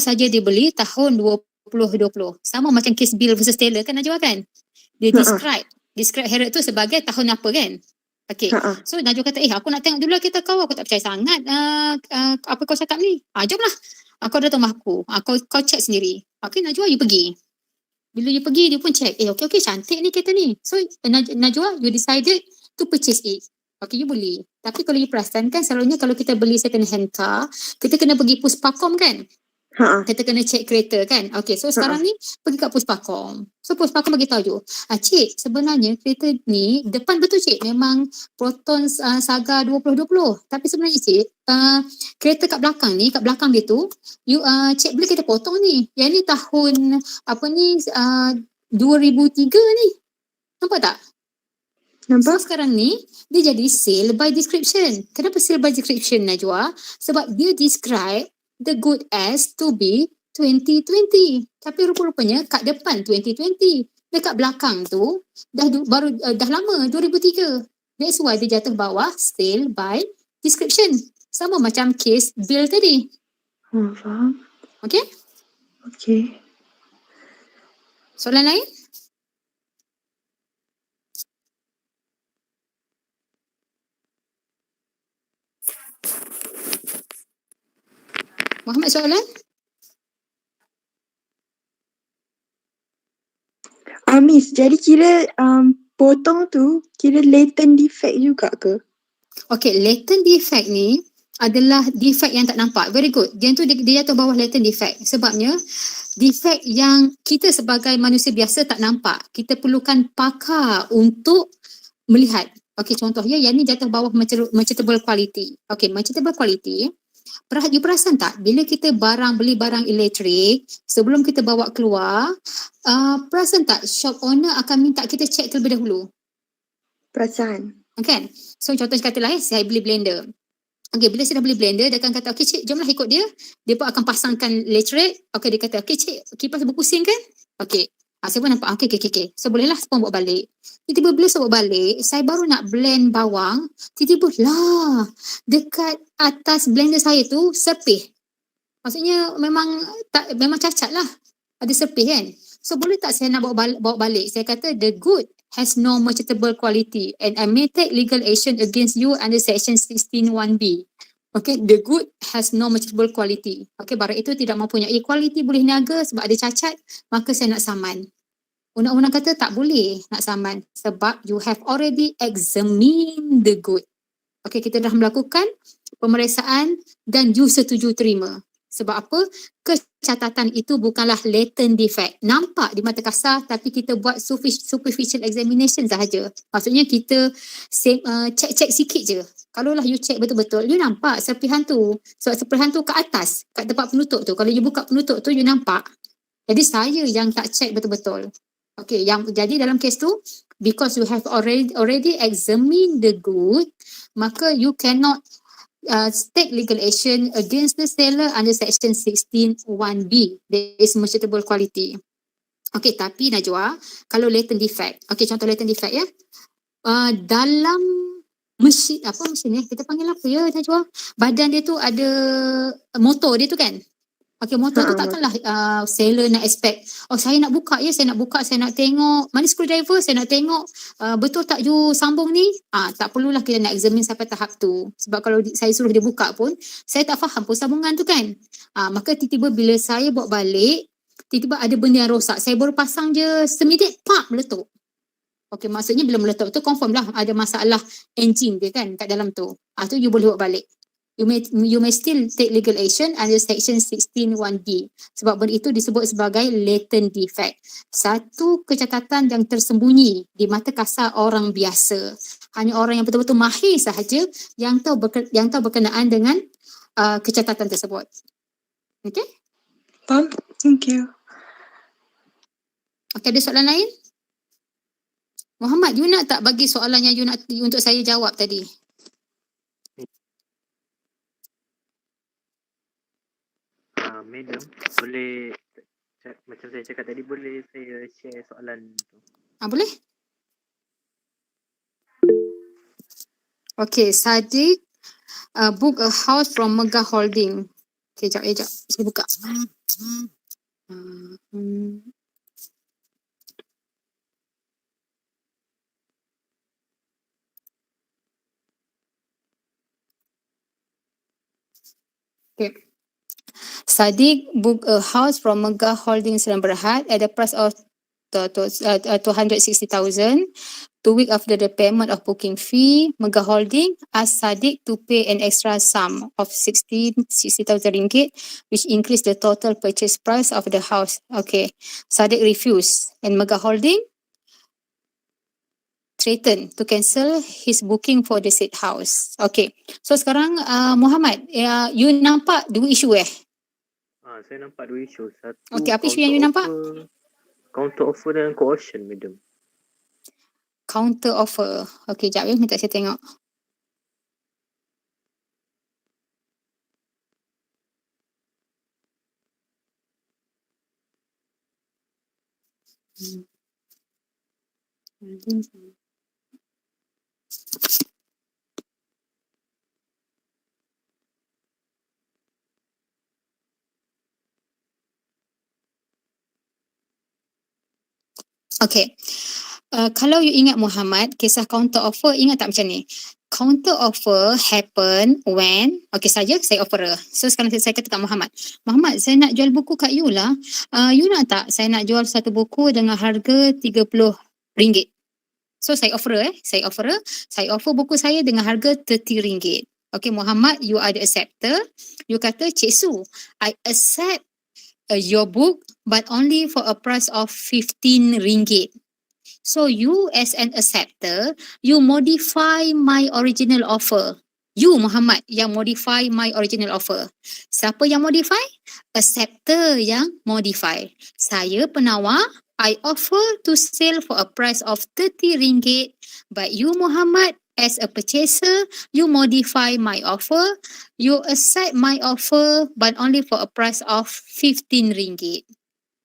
saja dia beli tahun 2020. Sama macam kes Bill versus Taylor kan Najwa kan? Dia describe Herald tu sebagai tahun apa kan? Okay. So Najwa kata, aku nak tengok dulu kereta kau. Aku tak percaya sangat apa kau cakap ni. Jom lah. Kau datang rumah aku. Kau check sendiri. Okay Najwa, you pergi. Bila you pergi, dia pun check. Okay, cantik ni kereta ni. So Najwa, you decided to purchase it. Okay, you beli. Tapi kalau you perasan kan, selalunya kalau kita beli second hand car, kita kena pergi Puspakom kan? Kita kena check kereta kan. Okay, so sekarang ni pergi kat Puspakom. So Puspakom bagi tahu you, cik, sebenarnya kereta ni depan betul cik memang Proton Saga 2020. Tapi sebenarnya cik, kereta kat belakang ni, kat belakang dia tu, you cik beli kereta potong ni. Yang ni tahun 2003 ni. Nampak tak? Nampak? So sekarang ni dia jadi sale by description. Kenapa sale by description Najwa? Sebab dia describe the good as to be 2020. Tapi rupa-rupanya kat depan 2020. Dekat belakang tu dah lama 2003. That's why dia jatuh bawah sale by description. Sama macam case Bill tadi. Faham. Okay? Okay. Soalan lain? Muhammad soalan? Miss, jadi kira potong tu kira latent defect juga ke? Okay, latent defect ni adalah defect yang tak nampak. Very good. Dia jatuh bawah latent defect. Sebabnya defect yang kita sebagai manusia biasa tak nampak. Kita perlukan pakar untuk melihat. Okay, contohnya yang ni jatuh bawah merchantable quality. Okay, merchantable quality. You perasan tak bila kita beli barang elektrik, sebelum kita bawa keluar, perasan tak shop owner akan minta kita check terlebih dahulu? Perasaan. Okay. So contoh katalah saya beli blender. Okay, bila saya dah beli blender, dia akan kata, okay cik, jomlah ikut dia. Dia pun akan pasangkan elektrik. Okay, dia kata, okay cik, kipas berpusing kan? Okay. Saya pun nampak, okay. So bolehlah saya pun bawa balik. Tiba-tiba bila saya bawa balik, saya baru nak blend bawang. Tiba-tiba lah, dekat atas blender saya tu serpih. Maksudnya memang cacat lah. Ada serpih kan? So boleh tak saya nak bawa balik? Saya kata the good has no merchantable quality and I may take legal action against you under section 16(1)(b). Okay, the good has no merchantable quality. Okay, barang itu tidak mempunyai quality boleh niaga sebab ada cacat, maka saya nak saman. Undang-undang kata tak boleh nak saman sebab you have already examined the good. Okay, kita dah melakukan pemeriksaan dan you setuju terima. Sebab apa? Kecacatan itu bukanlah latent defect. Nampak di mata kasar tapi kita buat superficial examination sahaja. Maksudnya kita check sikit je. Kalaulah you check betul-betul, you nampak serpihan tu. Sebab serpihan tu kat atas, kat tempat penutup tu. Kalau you buka penutup tu, you nampak. Jadi saya yang tak check betul-betul. Okay, jadi dalam kes tu, because you have already examined the good, maka you cannot take legal action against the seller under section 16(1)(b). There is merchantable quality. Okay, tapi Najwa, kalau latent defect, okay, contoh latent defect ya, dalam mesin ni, kita panggil apa ya Najwa? Badan dia tu ada motor dia tu kan? Okay, motor tu takkanlah seller nak expect, saya nak buka, saya nak tengok, mana screwdriver, saya nak tengok betul tak you sambung ni? Tak perlulah kita nak examine sampai tahap tu. Sebab kalau saya suruh dia buka pun, saya tak faham pun sambungan tu kan. Maka tiba-tiba bila saya bawa balik, tiba-tiba ada benda yang rosak. Saya baru pasang je seminit, meletup. Okay, maksudnya bila meletup tu confirm lah ada masalah engine dia kan kat dalam tu. Tu you boleh bawa balik. you may still take legal action under section 16(1)(b). Sebab benda itu disebut sebagai latent defect. Satu kecacatan yang tersembunyi di mata kasar orang biasa. Hanya orang yang betul-betul mahir sahaja yang tahu berkenaan dengan kecacatan tersebut. Okay? Faham? Thank you. Okay, ada soalan lain? Muhammad, you nak tak bagi soalan yang you nak untuk saya jawab tadi? Madam, boleh macam saya cakap tadi, boleh saya share soalan tu? Boleh? Okay, Sadiq book a house from Mega Holding. Okay, sekejap. Saya buka. Okay. Sadiq booked a house from Mega Holding Seram Berhad at the price of 260,000. 2 weeks after the payment of booking fee, Mega Holding asked Sadiq to pay an extra sum of 60,000 ringgit, which increased the total purchase price of the house. Okay, Sadiq refused, and Mega Holding threatened to cancel his booking for the said house. Okay, so sekarang Muhammad, you nampak dua isu Saya nampak dua isu. Satu, okay, apa isu yang you nampak? Counter offer dan coercion, madam. Counter offer. Okay, sekejap ya, minta saya tengok. Okay. Kalau you ingat Muhammad, kisah counter offer, ingat tak macam ni? Counter offer happen when, okay saja saya offer. So sekarang saya kata kat Muhammad, saya nak jual buku kat you lah. You nak tak saya nak jual satu buku dengan harga RM30. So saya offer saya offer buku saya dengan harga RM30. Okay Muhammad, you are the acceptor. You kata, Cik Su, I accept your book but only for a price of RM15. So you as an acceptor, you modify my original offer. You Muhammad yang modify my original offer. Siapa yang modify? Acceptor yang modify. Saya penawar, I offer to sell for a price of RM30, but you Muhammad as a purchaser, you modify my offer. You accept my offer but only for a price of RM15.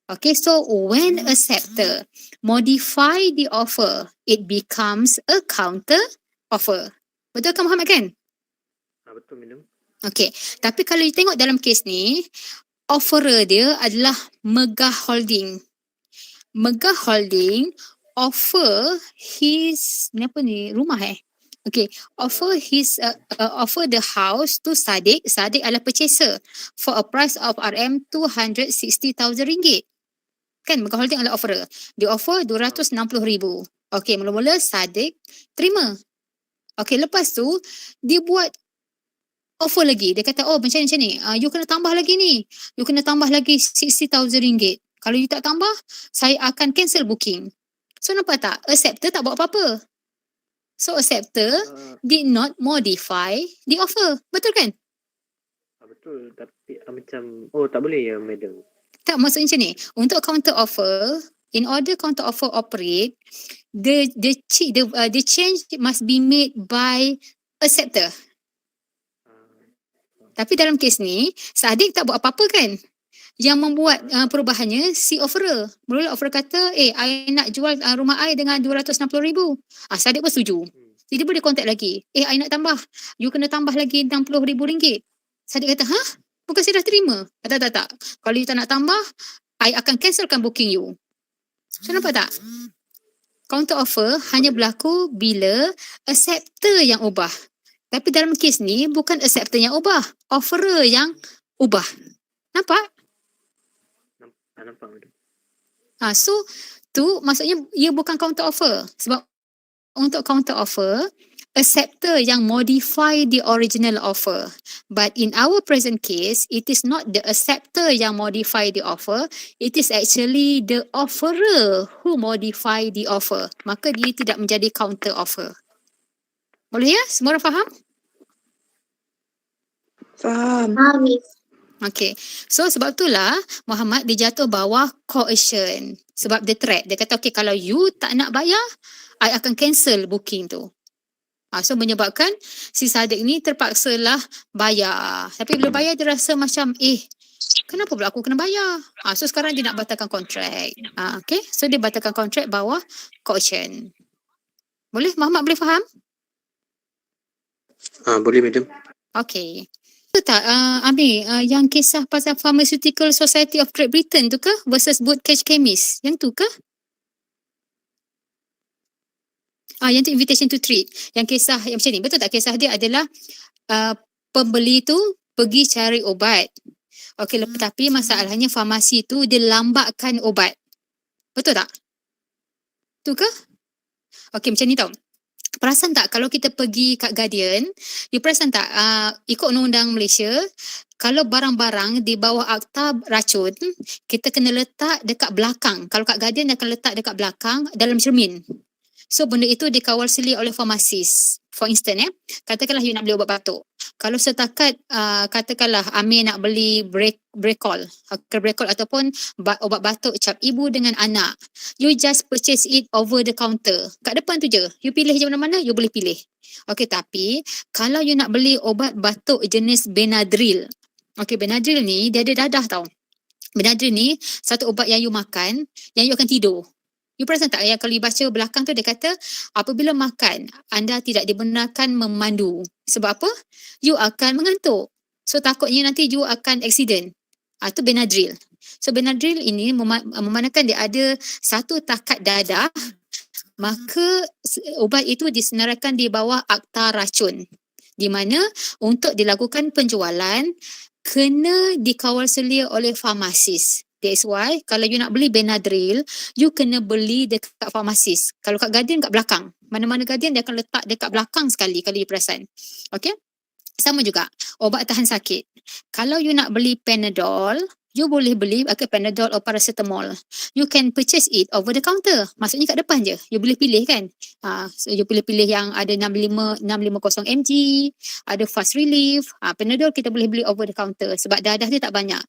Okay, so when acceptor modify the offer, it becomes a counter offer. Betul kan Muhammad kan? Betul, madam. Okay, tapi kalau you tengok dalam kes ni, offerer dia adalah Mega Holding. Mega Holding offer his, rumah Okay, offer the house to Sadiq. Sadiq adalah purchaser for a price of RM260,000. Kan Mega Holding adalah offerer. Dia offer RM260,000. Okay, mula-mula Sadiq terima. Okay, lepas tu dia buat offer lagi. Dia kata, oh macam ni. You kena tambah lagi ni. You kena tambah lagi RM60,000. Kalau you tak tambah, saya akan cancel booking. So nampak tak? Acceptor tak buat apa-apa. So acceptor did not modify the offer. Betul kan? Betul, tapi macam, tak boleh ya, madam. Tak, maksudnya macam ni. Untuk counter offer, in order counter offer operate, the change must be made by acceptor. Tapi dalam kes ni, Sadiq tak buat apa-apa kan? Yang membuat perubahannya si offerer. Mula offerer kata, I nak jual rumah I dengan RM260,000. Sadiq pun setuju. Jadi dia contact lagi. I nak tambah. You kena tambah lagi RM60,000. Sadiq kata, bukan saya dah terima. Tak. Kalau you tak nak tambah, I akan cancelkan booking you. So nampak tak? Counter offer hanya berlaku bila acceptor yang ubah. Tapi dalam kes ni, bukan acceptor yang ubah. Offerer yang ubah. Nampak? Nampak, madam. So, tu maksudnya ia bukan counter offer. Sebab untuk counter offer, acceptor yang modify the original offer. But in our present case, it is not the acceptor yang modify the offer, it is actually the offerer who modify the offer. Maka dia tidak menjadi counter offer. Boleh ya? Semua orang faham? Faham. Miss. Okay. So sebab itulah Muhammad dia jatuh bawah coercion. Sebab dia threat. Dia kata okay, kalau you tak nak bayar, I akan cancel booking tu. So menyebabkan si Sadiq ni terpaksalah bayar. Tapi bila bayar dia rasa macam kenapa pula aku kena bayar? So sekarang dia nak batalkan kontrak. Okay. So dia batalkan kontrak bawah coercion. Boleh? Muhammad boleh faham? Boleh, madam. Okay. Itu tak Amir, yang kisah pasal Pharmaceutical Society of Great Britain tu ke versus Woodcage Chemist? Yang tu ke? Yang tu invitation to treat. Yang kisah yang macam ni. Betul tak kisah dia adalah pembeli tu pergi cari obat. Okey, tapi masalahnya farmasi tu dia lambatkan obat. Betul tak? Tu ke? Okey, macam ni tau. Perasan tak kalau kita pergi kat Guardian, you perasan tak ikut undang-undang Malaysia, kalau barang-barang di bawah akta racun, kita kena letak dekat belakang. Kalau kat Guardian dia akan letak dekat belakang dalam cermin. So benda itu dikawal seli oleh farmasis. For instance katakanlah you nak beli obat batuk. Kalau setakat katakanlah Amir nak beli Brecol ataupun obat batuk cap ibu dengan anak, you just purchase it over the counter. Kat depan tu je. You pilih je mana-mana, you boleh pilih. Okay, tapi kalau you nak beli obat batuk jenis Benadryl. Okay, Benadryl ni dia ada dadah tau. Benadryl ni satu obat yang you makan, yang you akan tidur. You perasan tak yang kalau you baca belakang tu dia kata apabila makan anda tidak dibenarkan memandu. Sebab apa? You akan mengantuk. So takutnya nanti you akan accident. Itu Benadryl. So Benadryl ini memandangkan dia ada satu takat dadah, maka ubat itu disenaraikan di bawah akta racun. Di mana untuk dilakukan penjualan kena dikawal selia oleh farmasis. That's why kalau you nak beli Benadryl, you kena beli dekat farmasis. Kalau kat Guardian kat belakang. Mana-mana Guardian dia akan letak dekat belakang sekali kalau you perasan. Okay? Sama juga obat tahan sakit. Kalau you nak beli Panadol, you boleh beli Panadol atau paracetamol. You can purchase it over the counter. Maksudnya kat depan je. You boleh pilih kan. So you boleh pilih yang ada 650 mg, ada fast relief. Panadol kita boleh beli over the counter sebab dadah dia tak banyak.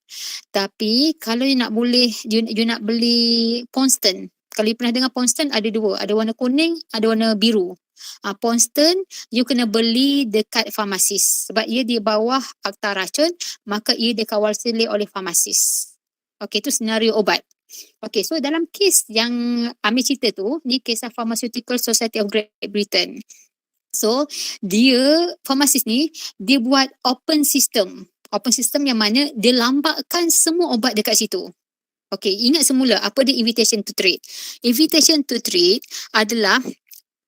Tapi kalau you nak beli Ponston. Kalau you pernah dengar Ponston ada dua. Ada warna kuning, ada warna biru. Ponston you kena beli dekat farmasis sebab ia di bawah akta racun, maka ia dikawal selia oleh farmasis. Okey, itu senario obat. Okey, so dalam kes yang Amir cerita tu, ni kisah Pharmaceutical Society of Great Britain. So dia farmasis ni dia buat open system yang mana dia lambatkan semua obat dekat situ. Okey, ingat semula apa dia invitation to trade. Invitation to trade adalah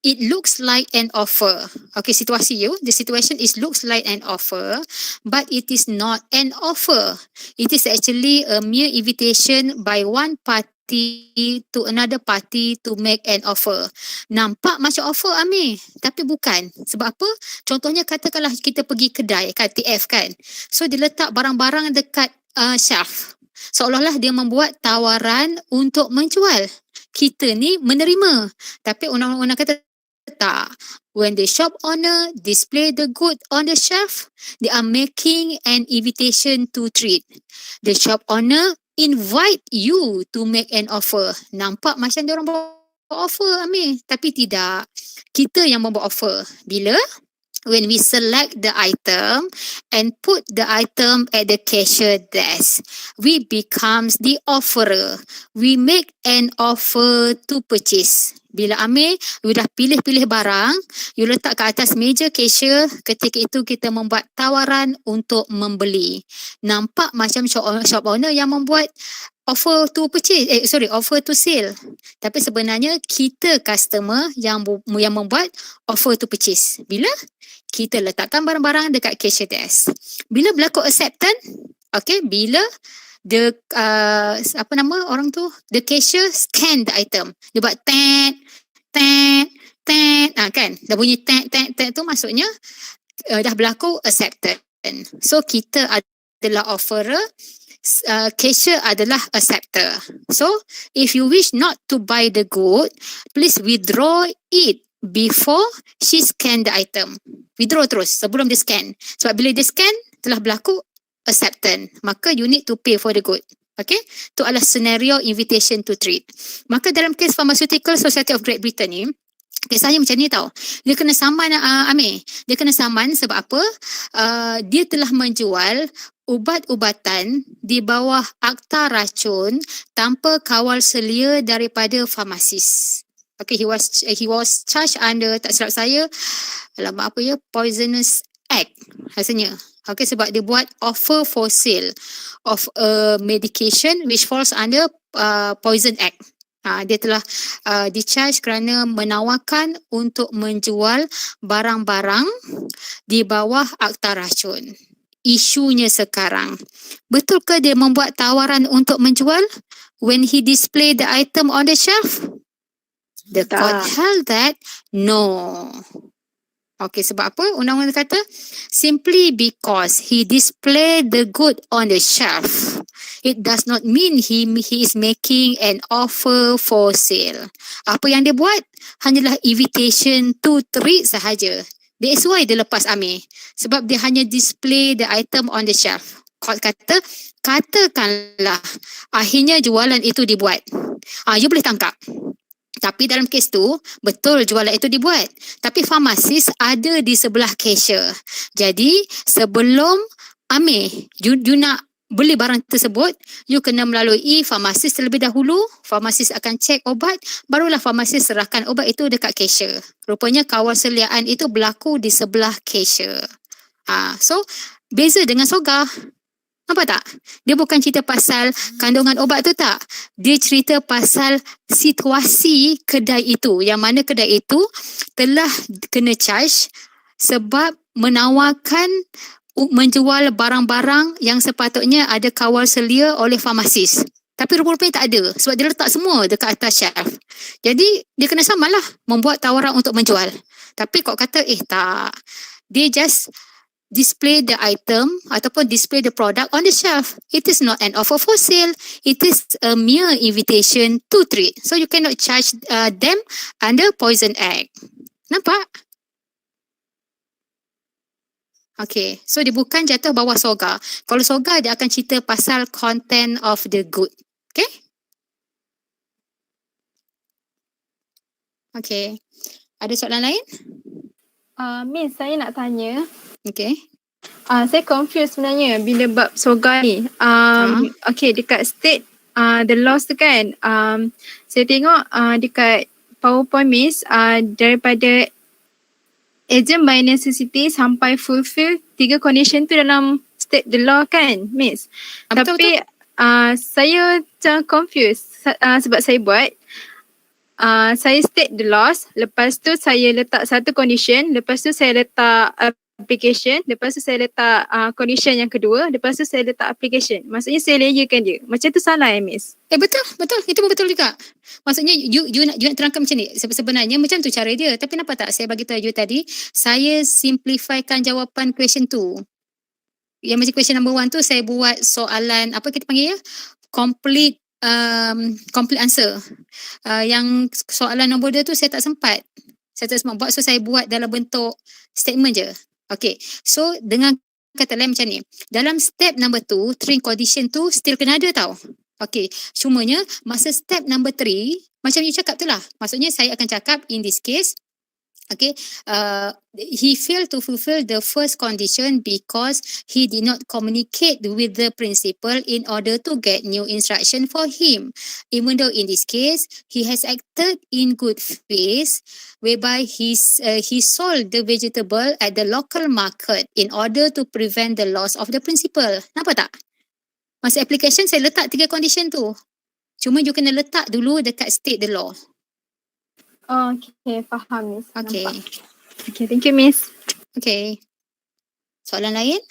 it looks like an offer. Okay, situasi you. The situation is looks like an offer, but it is not an offer. It is actually a mere invitation by one party to another party to make an offer. Nampak macam offer, Amir, tapi bukan. Sebab apa? Contohnya katakanlah kita pergi kedai kat TF kan. So dia letak barang-barang dekat shelf. Seolah-olah dia membuat tawaran untuk menjual. Kita ni menerima. Tapi undang-undang kata tak. When the shop owner display the good on the shelf, they are making an invitation to trade. The shop owner invite you to make an offer. Nampak macam dia orang buat offer, Amir. Tapi tidak. Kita yang membuat offer. Bila? When we select the item and put the item at the cashier desk, we becomes the offerer. We make an offer to purchase. Bila Amir, you dah pilih-pilih barang, you letak ke atas meja cashier, ketika itu kita membuat tawaran untuk membeli. Nampak macam shop owner yang membuat offer to purchase, offer to sale. Tapi sebenarnya kita customer yang membuat offer to purchase. Bila? Kita letakkan barang-barang dekat cashier desk. Bila berlaku acceptance? Okay, bila the the cashier scan the item. Dia buat tet, kan kan. Dah bunyi tek tu maksudnya dah berlaku acceptance. So kita adalah offerer, cashier adalah acceptor. So if you wish not to buy the good, please withdraw it before she scan the item. Withdraw terus sebelum dia scan. Sebab bila dia scan telah berlaku acceptance, maka you need to pay for the good. Okay, itu adalah scenario invitation to trade. Maka dalam kes Pharmaceutical Society of Great Britain ni, kisahnya macam ni tau. Dia kena saman Amir. Dia kena saman sebab apa? Dia telah menjual ubat-ubatan di bawah akta racun tanpa kawal selia daripada farmasis. Okay, he was charged under, tak silap saya, alamak apa ya, Poisonous Act rasanya. Okay, sebab dia buat offer for sale of a medication which falls under Poison Act. Dia telah di-charge kerana menawarkan untuk menjual barang-barang di bawah akta racun. Isunya sekarang, betulkah dia membuat tawaran untuk menjual when he display the item on the shelf? The court held that no. Okay, sebab apa? Undang-undang kata simply because he display the good on the shelf, it does not mean he is making an offer for sale. Apa yang dia buat hanyalah invitation to trade sahaja. That's why dia lepas Amir. Sebab dia hanya display the item on the shelf. Court kata, katakanlah akhirnya jualan itu dibuat. You boleh tangkap. Tapi dalam kes tu, betul jualan itu dibuat. Tapi farmasis ada di sebelah cashier. Jadi, sebelum Amir, you nak beli barang tersebut, you kena melalui farmasis terlebih dahulu. Farmasis akan cek obat, barulah farmasis serahkan obat itu dekat cashier. Rupanya kawal seliaan itu berlaku di sebelah cashier. So, beza dengan soga. Nampak tak? Dia bukan cerita pasal kandungan obat tu tak. Dia cerita pasal situasi kedai itu. Yang mana kedai itu telah kena charge sebab menawarkan menjual barang-barang yang sepatutnya ada kawal selia oleh farmasis. Tapi rupa-rupanya tak ada sebab dia letak semua dekat atas shelf. Jadi dia kena samalah membuat tawaran untuk menjual. Tapi kau kata tak. Dia just display the item ataupun display the product on the shelf. It is not an offer for sale. It is a mere invitation to trade. So you cannot charge them under Poison Act. Nampak? Okay, so dia bukan jatuh bawah soga. Kalau soga dia akan cerita pasal content of the good. Okay? Okay. Ada soalan lain? Miss, saya nak tanya. Okay. Saya confused sebenarnya bila bab soga ni. Okay, dekat state the laws tu kan. Saya tengok dekat PowerPoint Miss, daripada agent by necessity sampai fulfill 3 condition tu dalam state the law kan Miss. Tapi saya macam confused sebab saya buat saya state the laws, lepas tu saya letak satu condition, lepas tu saya letak application, lepas tu saya letak condition yang kedua, lepas tu saya letak application. Maksudnya saya layerkan dia. Macam tu salah Miss? Betul. Itu pun betul juga. Maksudnya you nak terangkan macam ni. Sebenarnya macam tu cara dia. Tapi nampak tak saya bagi tahu you tadi, saya simplifykan jawapan question tu. Yang macam question number 1 tu saya buat soalan apa kita panggil ya? Complete answer. Yang soalan nombor 2 tu saya tak sempat buat, so saya buat dalam bentuk statement je. Okay, so dengan kata lain macam ni, dalam step number 2 train condition tu still kena ada tau. Okay, cumanya masa step number 3 macam you cakap tu lah, maksudnya saya akan cakap in this case, okay, he failed to fulfill the first condition because he did not communicate with the principal in order to get new instruction for him. Even though in this case, he has acted in good faith whereby he sold the vegetable at the local market in order to prevent the loss of the principal. Nampak tak? Masa application saya letak 3 condition tu. Cuma you kena letak dulu dekat state the law. Okay, faham Miss. Okay. Nampak. Okay, thank you Miss. Okay. Soalan lain?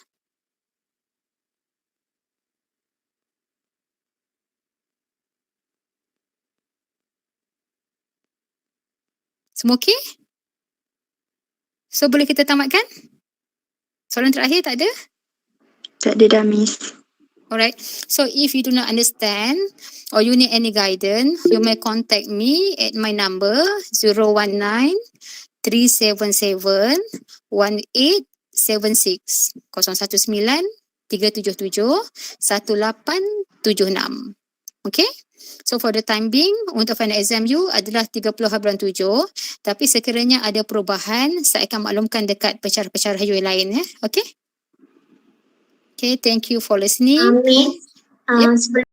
Semua okay? So boleh kita tamatkan? Soalan terakhir tak ada? Tak ada dah, Miss. Alright. So if you do not understand or you need any guidance, you may contact me at my number 019 377 1876 019 377 1876. Okay. So for the time being, untuk final exam you adalah 30/7. Tapi sekiranya ada perubahan, saya akan maklumkan dekat pensyarah-pensyarah you lain. Okay. Okay, thank you for listening. Miss, Yep. sebelum